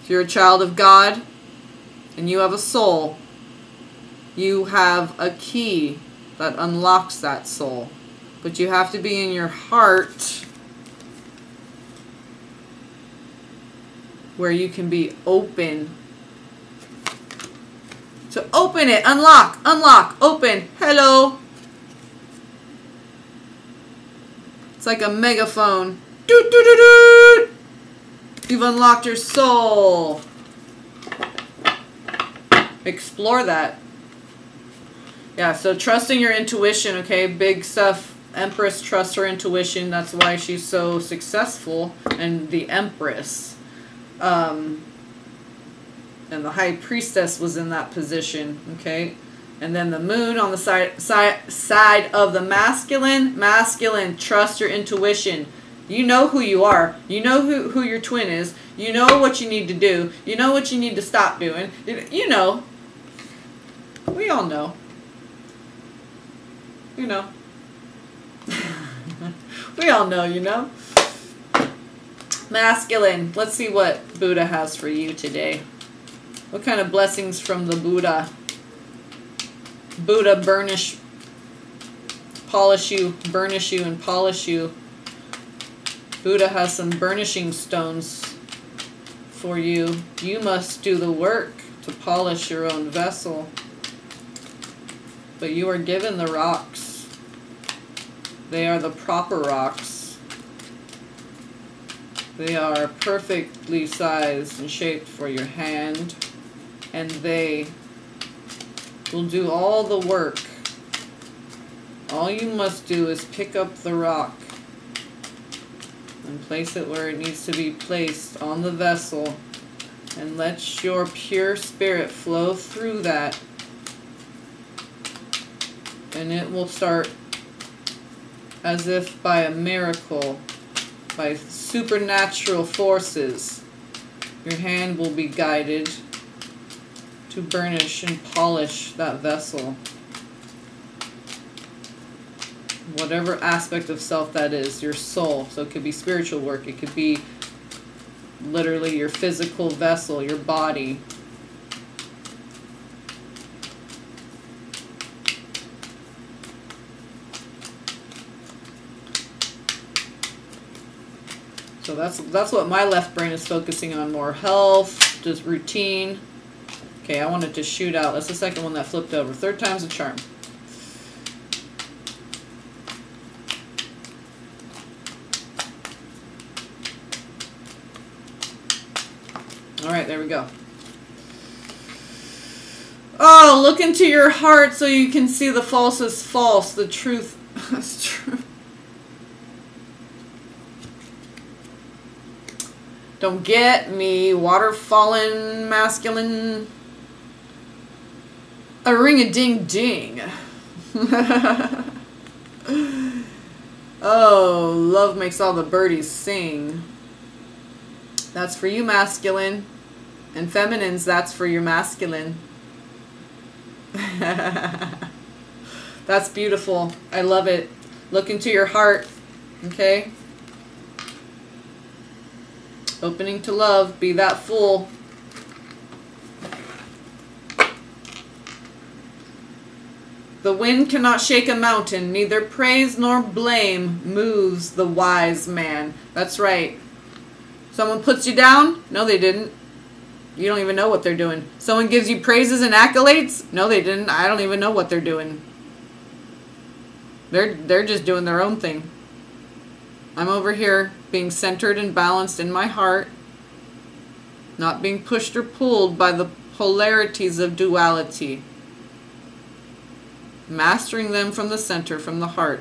[SPEAKER 1] If you're a child of God and you have a soul, you have a key that unlocks that soul. But you have to be in your heart where you can be open. So open it, unlock, open, hello. It's like a megaphone. Doot, doot, doot, doot. You've unlocked your soul. Explore that. Yeah, so trusting your intuition, okay? Big stuff. Empress trusts her intuition. That's why she's so successful. And the Empress. And the high priestess was in that position, okay? And then the moon on the side of the masculine. Masculine, trust your intuition. You know who you are. You know who your twin is. You know what you need to do. You know what you need to stop doing. You know. We all know. You know. We all know, you know. Masculine. Let's see what Buddha has for you today. What kind of blessings from the Buddha? Buddha burnish you, and polish you. Buddha has some burnishing stones for you. You must do the work to polish your own vessel. But you are given the rocks. They are the proper rocks. They are perfectly sized and shaped for your hand. And they will do all the work. All you must do is pick up the rock and place it where it needs to be placed on the vessel, and let your pure spirit flow through that, and it will start as if by a miracle, by supernatural forces. Your hand will be guided to burnish and polish that vessel. Whatever aspect of self that is, your soul. So it could be spiritual work. It could be literally your physical vessel, your body. So that's what my left brain is focusing on more. Health, just routine. Okay, I wanted to shoot out. That's the second one that flipped over. Third time's a charm. Alright, there we go. Oh, look into your heart so you can see the false is false, the truth is true. Don't get me, water fallen, masculine. A ring-a-ding-ding. Oh, love makes all the birdies sing. That's for you, masculine. And feminines, that's for your masculine. That's beautiful. I love it. Look into your heart. Okay? Opening to love. Be that fool. The wind cannot shake a mountain. Neither praise nor blame moves the wise man. That's right. Someone puts you down? No, they didn't. You don't even know what they're doing. Someone gives you praises and accolades? No, they didn't. I don't even know what they're doing. They're just doing their own thing. I'm over here being centered and balanced in my heart, not being pushed or pulled by the polarities of duality. Mastering them from the center, from the heart,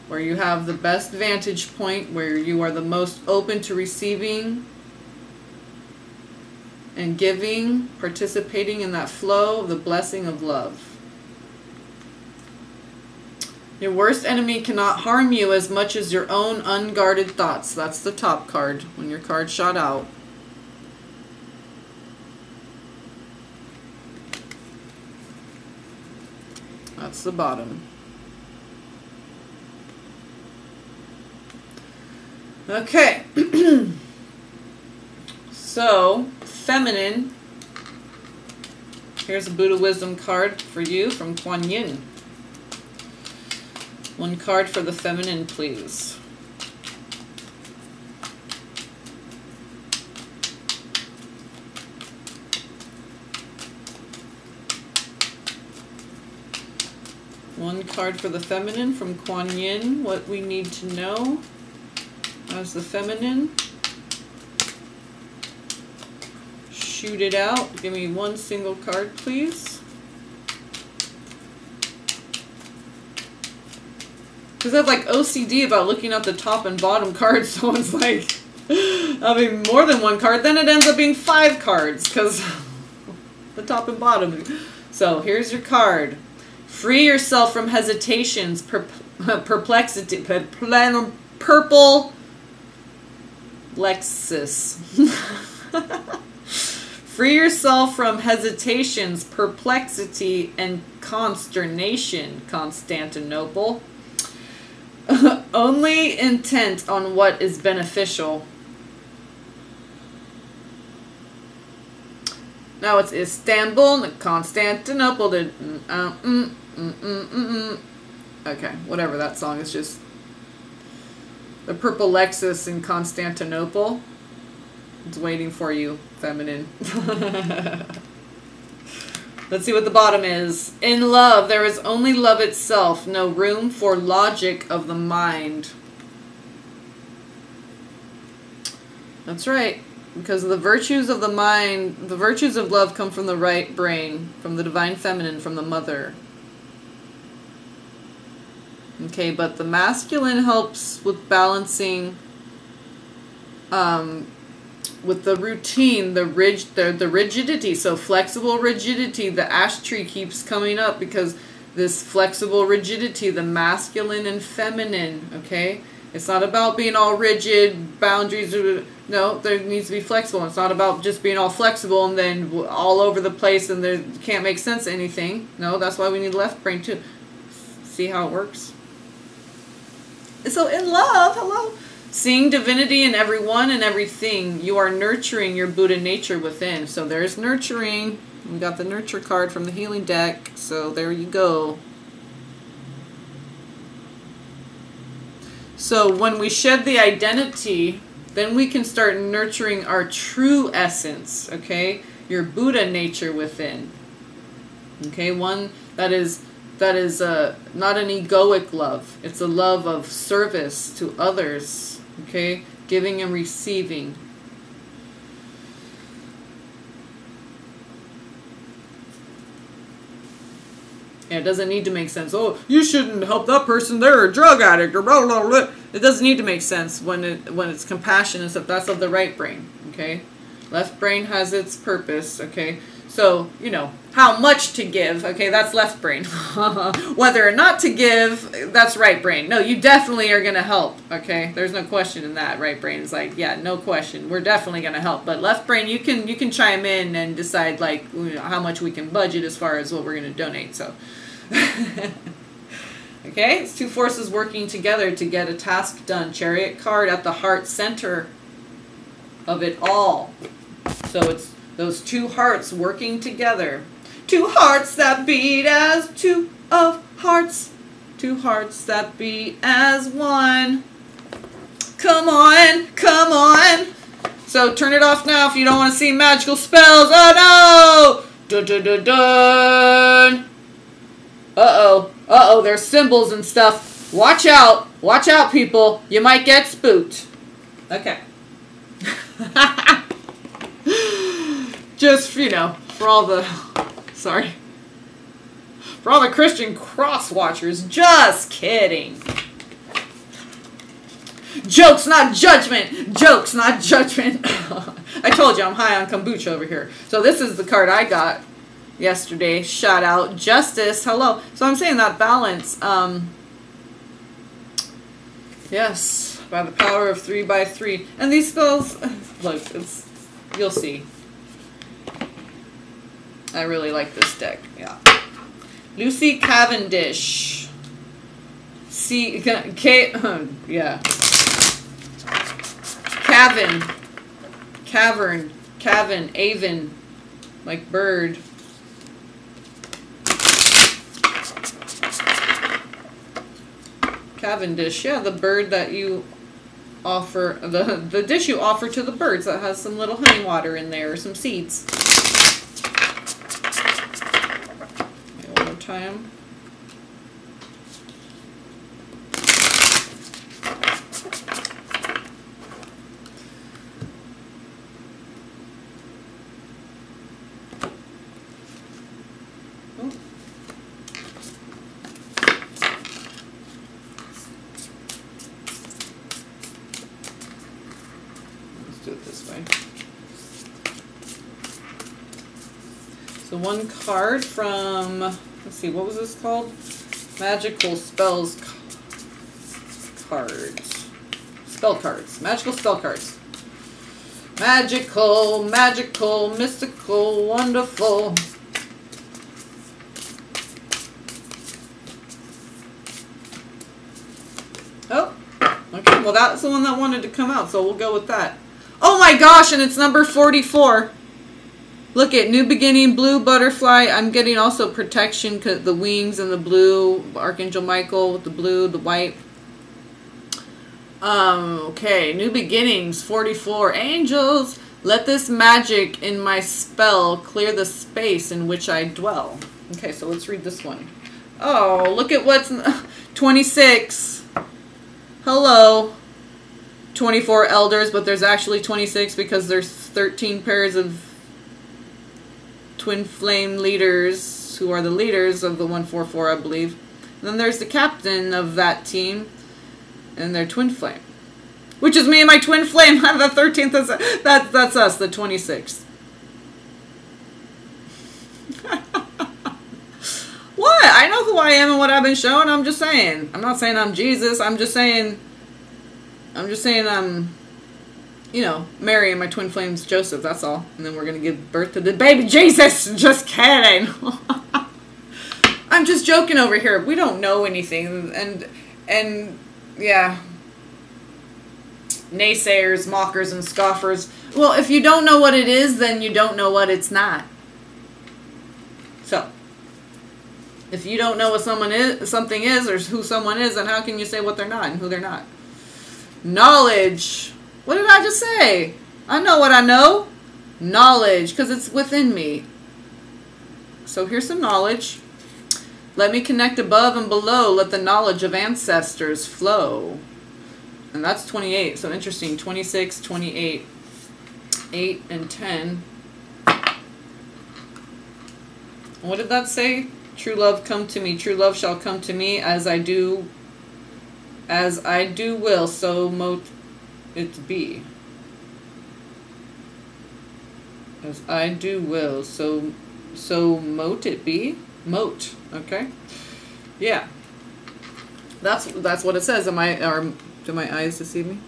[SPEAKER 1] where you have the best vantage point, where you are the most open to receiving and giving, participating in that flow of the blessing of love. Your worst enemy cannot harm you as much as your own unguarded thoughts. That's the top card when your card shot out. That's the bottom. Okay. So, feminine. Here's a Buddha Wisdom card for you from Kuan Yin. One card for the feminine, please. One card for the feminine from Kuan Yin. What we need to know as the feminine. Shoot it out. Give me one single card, please. Because I have like OCD about looking at the top and bottom cards, so it's like Having more than one card, then it ends up being 5 cards because the top and bottom. So here's your card. Free yourself from hesitations, perplexity, purple Lexus. Free yourself from hesitations, perplexity, and consternation, Constantinople. Only intent on what is beneficial. Now it's Istanbul, Constantinople. Okay, whatever that song is, just the purple Lexus in Constantinople. It's waiting for you, feminine. Let's see what the bottom is. In love, there is only love itself, no room for logic of the mind. That's right. Because the virtues of the mind, the virtues of love come from the right brain, from the divine feminine, from the mother. Okay, but the masculine helps with balancing, with the routine, the rigidity. So flexible rigidity, the ash tree keeps coming up because this flexible rigidity, the masculine and feminine, okay? It's not about being all rigid, boundaries. No, there needs to be flexible. It's not about just being all flexible and then all over the place and there can't make sense of anything. No, that's why we need left brain too. See how it works? So in love, hello. Seeing divinity in everyone and everything, you are nurturing your Buddha nature within. So there's nurturing. We got the nurture card from the healing deck. So there you go. So when we shed the identity, then we can start nurturing our true essence, okay? Your Buddha nature within. Okay, one that is not an egoic love. It's a love of service to others, okay? Giving and receiving. Yeah, it doesn't need to make sense. Oh, you shouldn't help that person. They're a drug addict or blah, blah, blah. It doesn't need to make sense when it's compassion and stuff. That's of the right brain, okay? Left brain has its purpose, okay? So, you know, how much to give, okay? That's left brain. Whether or not to give, that's right brain. No, you definitely are going to help, okay? There's no question in that. Right brain is like, yeah, no question. We're definitely going to help. But left brain, you can chime in and decide, like, you know, how much we can budget as far as what we're going to donate, so... Okay, it's two forces working together to get a task done. Chariot card at the heart center of it all. So it's those two hearts working together. Two hearts that beat as two of hearts. Two hearts that beat as one. Come on, come on. So turn it off now if you don't want to see magical spells. Oh no! Dun dun dun dun! Uh-oh. Uh-oh, there's symbols and stuff. Watch out. Watch out, people. You might get spooked. Okay. Just, you know, for all the... Sorry. For all the Christian cross watchers. Just kidding. Jokes, not judgment. Jokes, not judgment. I told you, I'm high on kombucha over here. So this is the card I got yesterday. Shout out. Justice. Hello. So I'm saying that balance. Yes. By the power of 3x3. And these spells, look, you'll see. I really like this deck. Yeah. Lucy Cavendish. Yeah. Cavern, Avon, like bird. Cavendish, yeah, the bird that you offer, the dish you offer to the birds that has some little honey water in there, or some seeds. Okay, one more time. do it this way. So one card from, let's see, what was this called? Magical Spells cards. Spell cards. Magical spell cards. Magical, magical, mystical, wonderful. Oh, okay. Well, that's the one that wanted to come out, so we'll go with that. Oh my gosh, and it's number 44. Look at New Beginning, Blue Butterfly. I'm getting also protection because the wings and the blue. Archangel Michael with the blue, the white. Okay, New Beginnings, 44. Angels, let this magic in my spell clear the space in which I dwell. Okay, so let's read this one. Oh, look at what's 26. Hello. 24 elders, but there's actually 26 because there's 13 pairs of twin flame leaders who are the leaders of the 144, I believe. And then there's the captain of that team and their twin flame, which is me and my twin flame. I'm the 13th. That's us, the 26th. What? I know who I am and what I've been shown. I'm just saying. I'm not saying I'm Jesus. I'm just saying I'm, you know, Mary and my twin flames Joseph, that's all. And then we're going to give birth to the baby Jesus. Just kidding. I'm just joking over here. We don't know anything. And yeah. Naysayers, mockers, and scoffers. Well, if you don't know what it is, then you don't know what it's not. So, if you don't know what something is, or who someone is, then how can you say what they're not and who they're not? Knowledge. What did I just say? I know what I know. Knowledge, because it's within me. So here's some knowledge. Let me connect above and below. Let the knowledge of ancestors flow. And that's 28. So interesting. 26, 28, 8, and 10. What did that say? True love come to me. True love shall come to me as I do will, so mote it be. As I do will, so mote it be. Mote, okay? Yeah. That's what it says. Do my eyes deceive me?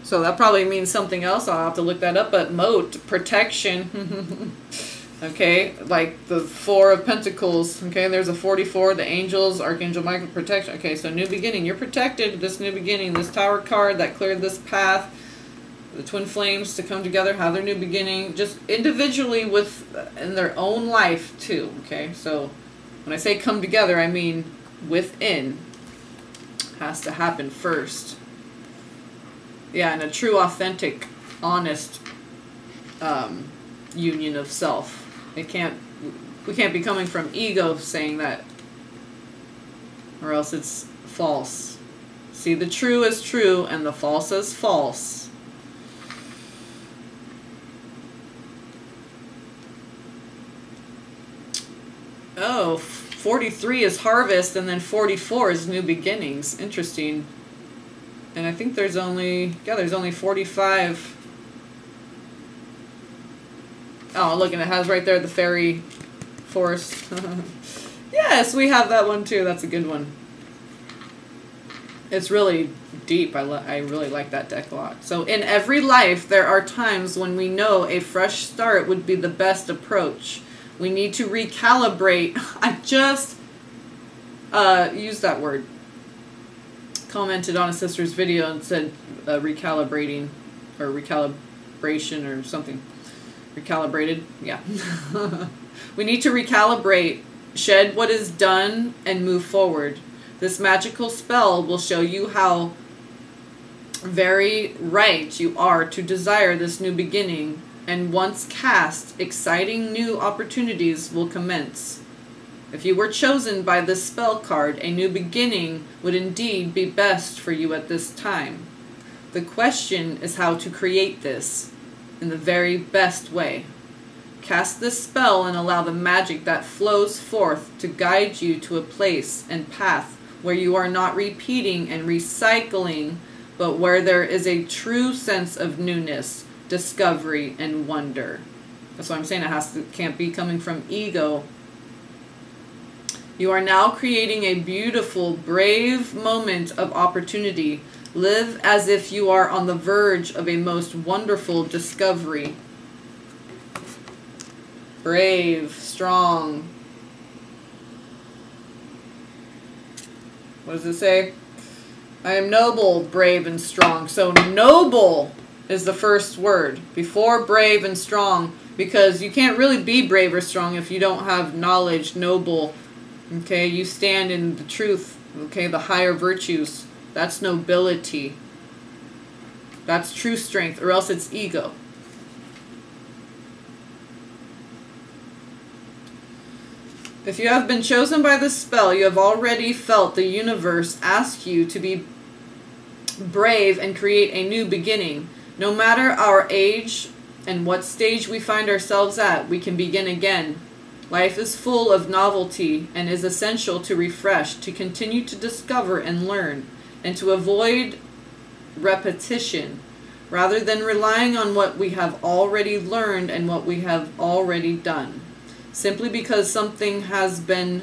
[SPEAKER 1] So that probably means something else. I'll have to look that up. But mote, protection. Okay, like the 4 of Pentacles. Okay, there's a 44, the angels, Archangel Michael, protection. Okay, so new beginning. You're protected. This new beginning, this Tower card that cleared this path. The twin flames to come together, have their new beginning, just individually in their own life too. Okay, so when I say come together, I mean within. Has to happen first. Yeah, and a true, authentic, honest union of self. We can't be coming from ego saying that, or else it's false. See the true as true and the false as false. Oh, 43 is harvest, and then 44 is new beginnings. Interesting. And I think there's only 45. Oh, look, and it has right there the fairy forest. Yes, we have that one too. That's a good one. It's really deep. I really like that deck a lot. So in every life, there are times when we know a fresh start would be the best approach. We need to recalibrate. I just used that word. Commented on a sister's video and said recalibrating or recalibration or something. Recalibrated, yeah. We need to recalibrate, shed what is done, and move forward. This magical spell will show you how very right you are to desire this new beginning, and once cast, exciting new opportunities will commence. If you were chosen by this spell card, a new beginning would indeed be best for you at this time. The question is how to create this in the very best way. Cast this spell and allow the magic that flows forth to guide you to a place and path where you are not repeating and recycling but where there is a true sense of newness, discovery, and wonder. That's why I'm saying can't be coming from ego. You are now creating a beautiful, brave moment of opportunity. Live as if you are on the verge of a most wonderful discovery. Brave, strong. What does it say? I am noble, brave, and strong. So noble is the first word before brave and strong, because you can't really be brave or strong if you don't have knowledge. Noble. Okay, you stand in the truth. Okay, the higher virtues. That's nobility. That's true strength, or else it's ego. If you have been chosen by the spell, you have already felt the universe ask you to be brave and create a new beginning. No matter our age and what stage we find ourselves at, we can begin again. Life is full of novelty and is essential to refresh, to continue to discover and learn, and to avoid repetition, rather than relying on what we have already learned and what we have already done. Simply because something has been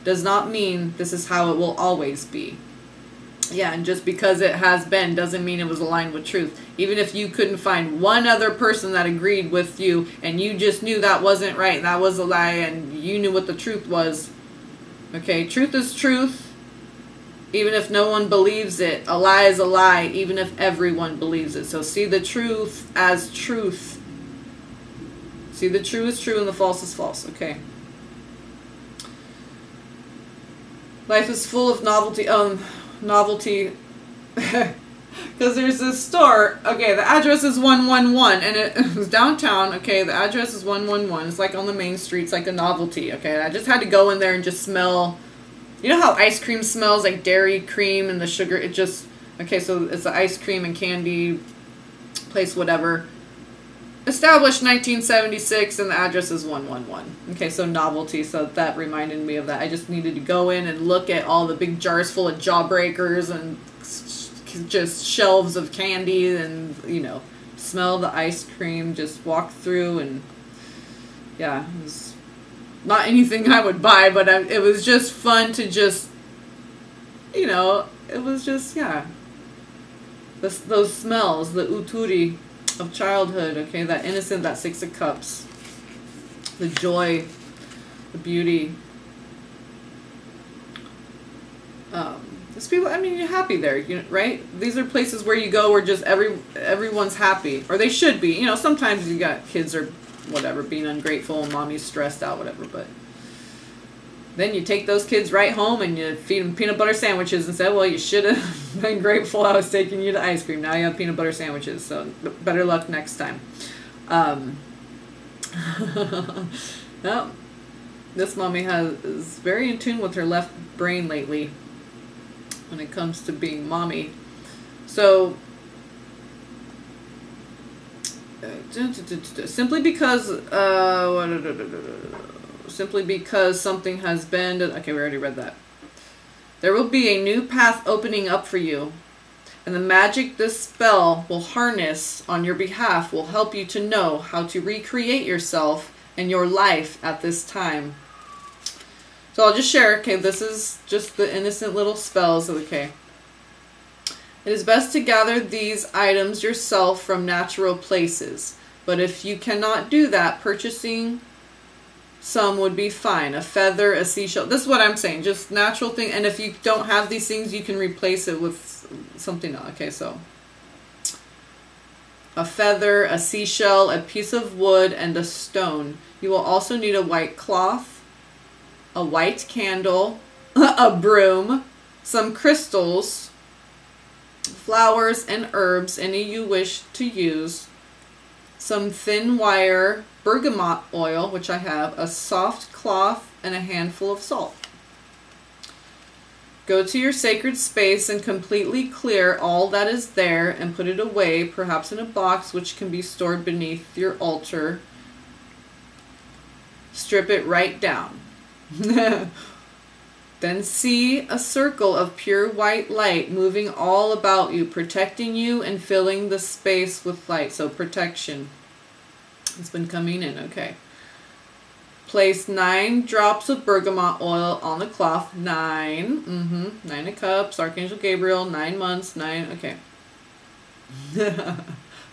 [SPEAKER 1] does not mean this is how it will always be. Yeah, and just because it has been doesn't mean it was aligned with truth. Even if you couldn't find one other person that agreed with you and you just knew that wasn't right, that was a lie, and you knew what the truth was. Okay, truth is truth, even if no one believes it. A lie is a lie, even if everyone believes it. So see the truth as truth. See, the true is true and the false is false. Okay. Life is full of novelty. Novelty. Because there's this store. Okay, the address is 111, and it was downtown. Okay, the address is 111. It's like on the main street. It's like a novelty. Okay, I just had to go in there and just smell. You know how ice cream smells, like dairy cream and the sugar. It just. Okay, so it's the ice cream and candy place, whatever. Established 1976, and the address is 111. Okay, so novelty, so that reminded me of that. I just needed to go in and look at all the big jars full of Jawbreakers and just shelves of candy and, you know, smell the ice cream, just walk through, and yeah, it was not anything I would buy, but it was just fun to just, you know, it was just, yeah, those smells, the uturi of childhood, okay, that innocent, that Six of Cups, the joy, the beauty. These people, I mean, you're happy there, you know, right? These are places where you go where just everyone's happy, or they should be. You know, sometimes you got kids or whatever being ungrateful and mommy's stressed out, whatever, but then you take those kids right home and you feed them peanut butter sandwiches and say, well, you should have been grateful I was taking you to ice cream. Now you have peanut butter sandwiches, so better luck next time. Well, this mommy is very in tune with her left brain lately when it comes to being mommy. So, simply because something has been... Okay, we already read that. There will be a new path opening up for you. And the magic this spell will harness on your behalf will help you to know how to recreate yourself and your life at this time. So I'll just share. Okay, this is just the innocent little spells. Okay. It is best to gather these items yourself from natural places. But if you cannot do that, purchasing some would be fine. A feather, a seashell. This is what I'm saying. Just natural thing. And if you don't have these things, you can replace it with something else. Okay, so a feather, a seashell, a piece of wood, and a stone. You will also need a white cloth, a white candle, a broom, some crystals, flowers and herbs, any you wish to use, some thin wire, bergamot oil, which I have, a soft cloth, and a handful of salt. Go to your sacred space and completely clear all that is there and put it away, perhaps in a box which can be stored beneath your altar. Strip it right down. Then see a circle of pure white light moving all about you, protecting you and filling the space with light. So protection. It's been coming in, okay. Place 9 drops of bergamot oil on the cloth. 9. 9 of Cups, Archangel Gabriel, 9 months, 9, okay.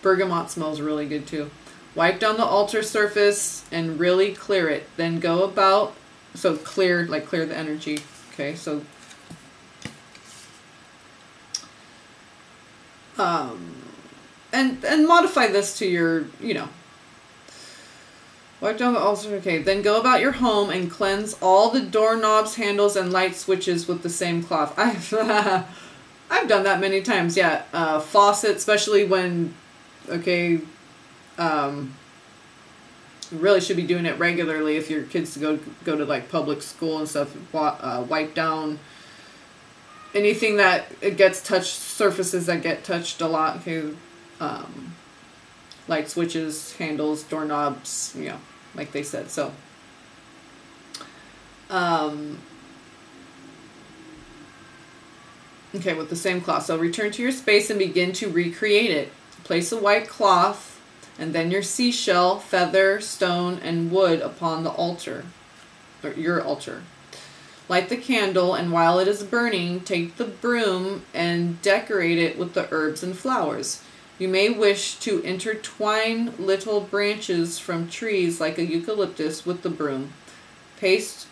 [SPEAKER 1] Bergamot smells really good too. Wipe down the altar surface and really clear it. Then go about, so clear, like clear the energy. Okay, so and modify this to your, you know. Wipe down the altar. Okay, then go about your home and cleanse all the doorknobs, handles, and light switches with the same cloth. I've done that many times. Yeah, faucet, especially when, okay, you really should be doing it regularly if your kids go to like public school and stuff. Wipe down anything that it gets touched, surfaces that get touched a lot. Okay, light switches, handles, doorknobs, you know, like they said. So, okay, with the same cloth. So return to your space and begin to recreate it. Place a white cloth and then your seashell, feather, stone, and wood upon the altar, or your altar. Light the candle, and while it is burning, take the broom and decorate it with the herbs and flowers. You may wish to intertwine little branches from trees like a eucalyptus with the broom. Paste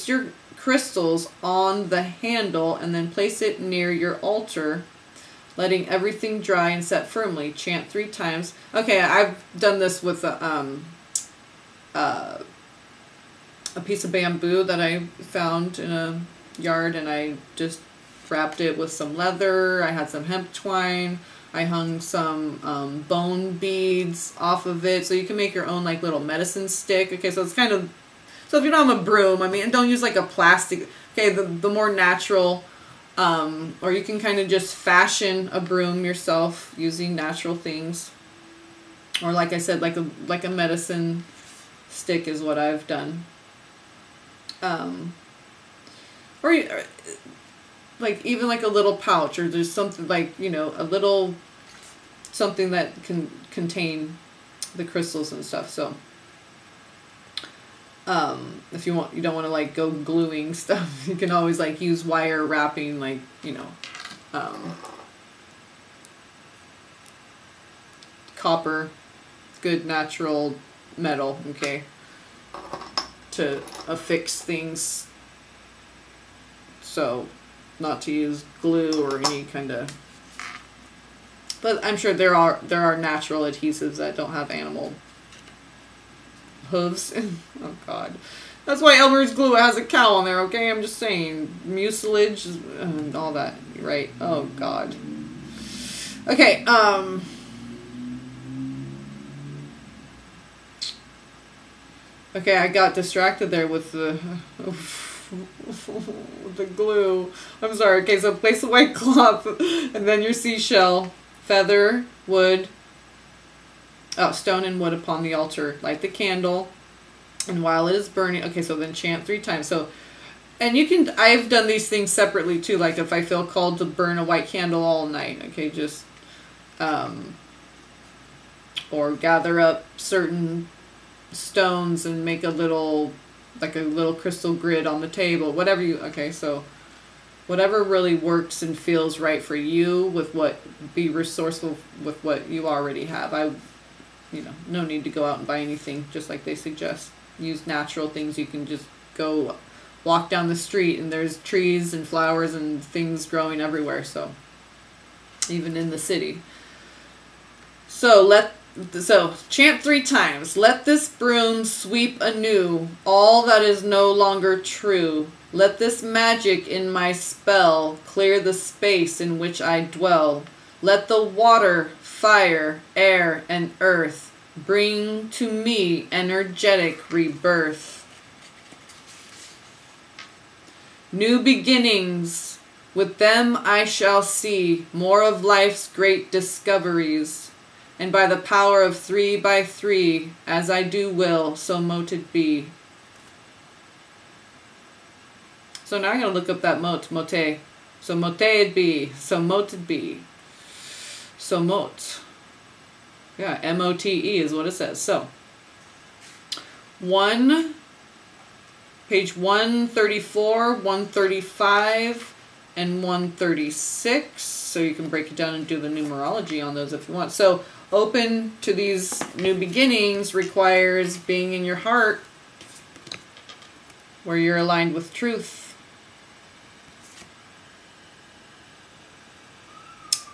[SPEAKER 1] your crystals on the handle and then place it near your altar, letting everything dry and set firmly. Chant 3 times. Okay, I've done this with a piece of bamboo that I found in a yard, and I just wrapped it with some leather. I had some hemp twine. I hung some bone beads off of it, so you can make your own like little medicine stick. Okay, so it's kind of, so if you don't have a broom, I mean, don't use like a plastic. Okay, the more natural, or you can kind of just fashion a broom yourself using natural things, or like I said, like a medicine stick is what I've done. Or like even like a little pouch, or there's something like, you know, a little something that can contain the crystals and stuff. So if you don't want to like go gluing stuff, you can always like use wire wrapping, like, you know, copper, good natural metal, okay, to affix things. So not to use glue or any kind of, but I'm sure there are natural adhesives that don't have animal hooves. Oh God, that's why Elmer's glue has a cow on there. Okay, I'm just saying, mucilage and all that, right? Oh God. Okay. Okay, I got distracted there with the the glue. I'm sorry. Okay, so place a white cloth and then your seashell, feather, wood, stone and wood upon the altar. Light the candle, and while it is burning, okay, so then chant 3 times. So, and you can, I've done these things separately too, like if I feel called to burn a white candle all night, okay, just, or gather up certain stones and make a little, like a little crystal grid on the table, whatever you, okay, so whatever really works and feels right for you, with what, be resourceful with what you already have. You know, no need to go out and buy anything, just like they suggest. Use natural things. You can just go walk down the street and there's trees and flowers and things growing everywhere, so even in the city. So chant 3 times. Let this broom sweep anew all that is no longer true. Let this magic in my spell clear the space in which I dwell. Let the water, fire, air, and earth bring to me energetic rebirth. New beginnings, with them I shall see more of life's great discoveries. And by the power of 3 by 3, as I do will, so mote it be. So now I'm going to look up that mote. So mote it'd be. So mote it'd be. So mote. Yeah, M-O-T-E is what it says. So page 134, 135, and 136. So you can break it down and do the numerology on those if you want. So open to these new beginnings requires being in your heart where you're aligned with truth.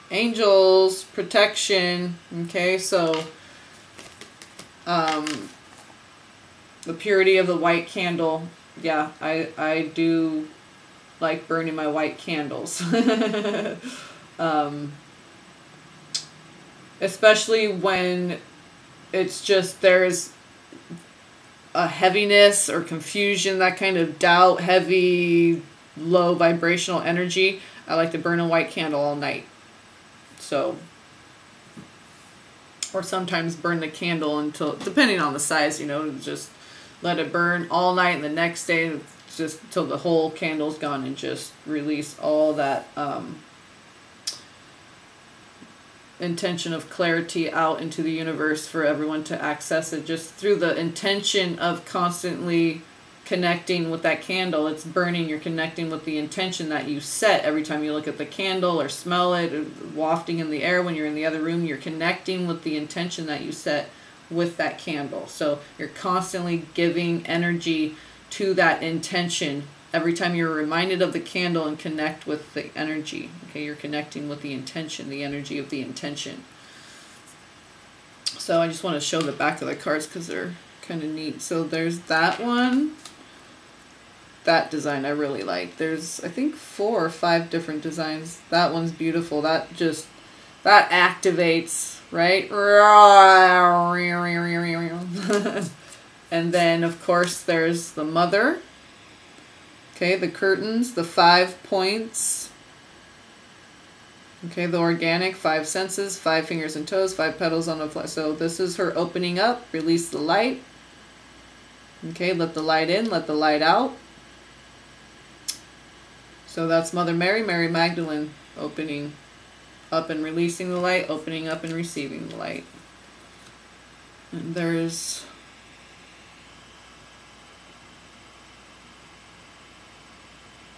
[SPEAKER 1] Angels, protection, okay, so the purity of the white candle. Yeah, I do like burning my white candles. Especially when it's just there's a heaviness or confusion, that kind of doubt, heavy, low vibrational energy. I like to burn a white candle all night. So, or sometimes burn the candle until, depending on the size, you know, just let it burn all night, and the next day just till the whole candle's gone, and just release all that intention of clarity out into the universe for everyone to access it, just through the intention of constantly connecting with that candle. It's burning, you're connecting with the intention that you set every time you look at the candle or smell it, or wafting in the air when you're in the other room. You're connecting with the intention that you set with that candle. So you're constantly giving energy to that intention every time you're reminded of the candle and connect with the energy. Okay, you're connecting with the intention, the energy of the intention. So I just want to show the back of the cards because they're kind of neat. So there's that one. That design I really like. There's, I think, 4 or 5 different designs. That one's beautiful. That activates, right? And then, of course, there's the mother. Okay, the curtains, the 5 points. Okay, the organic, 5 senses, 5 fingers and toes, 5 petals on a flower. So this is her opening up. Release the light. Okay, let the light in, let the light out. So that's Mother Mary, Mary Magdalene, opening up and releasing the light, opening up and receiving the light. And there's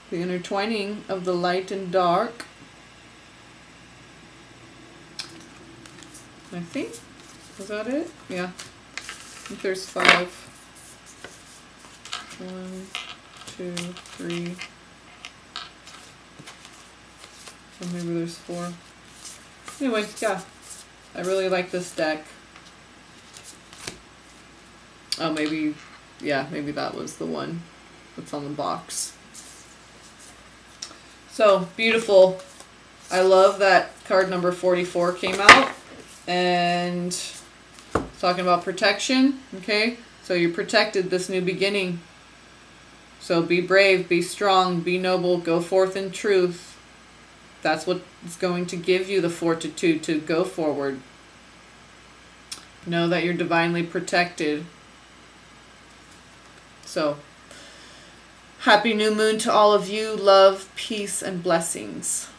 [SPEAKER 1] the intertwining of the light and dark. I think, was that it? Yeah. I think there's 5. 1, 2, 3. So maybe there's 4. Anyway, yeah. I really like this deck. Oh, maybe, yeah, maybe that was the one that's on the box. So, beautiful. I love that card number 44 came out. And talking about protection, okay? So you're protected, this new beginning. So be brave, be strong, be noble, go forth in truth. That's what is going to give you the fortitude to go forward. Know that you're divinely protected. So, happy new moon to all of you. Love, peace, and blessings.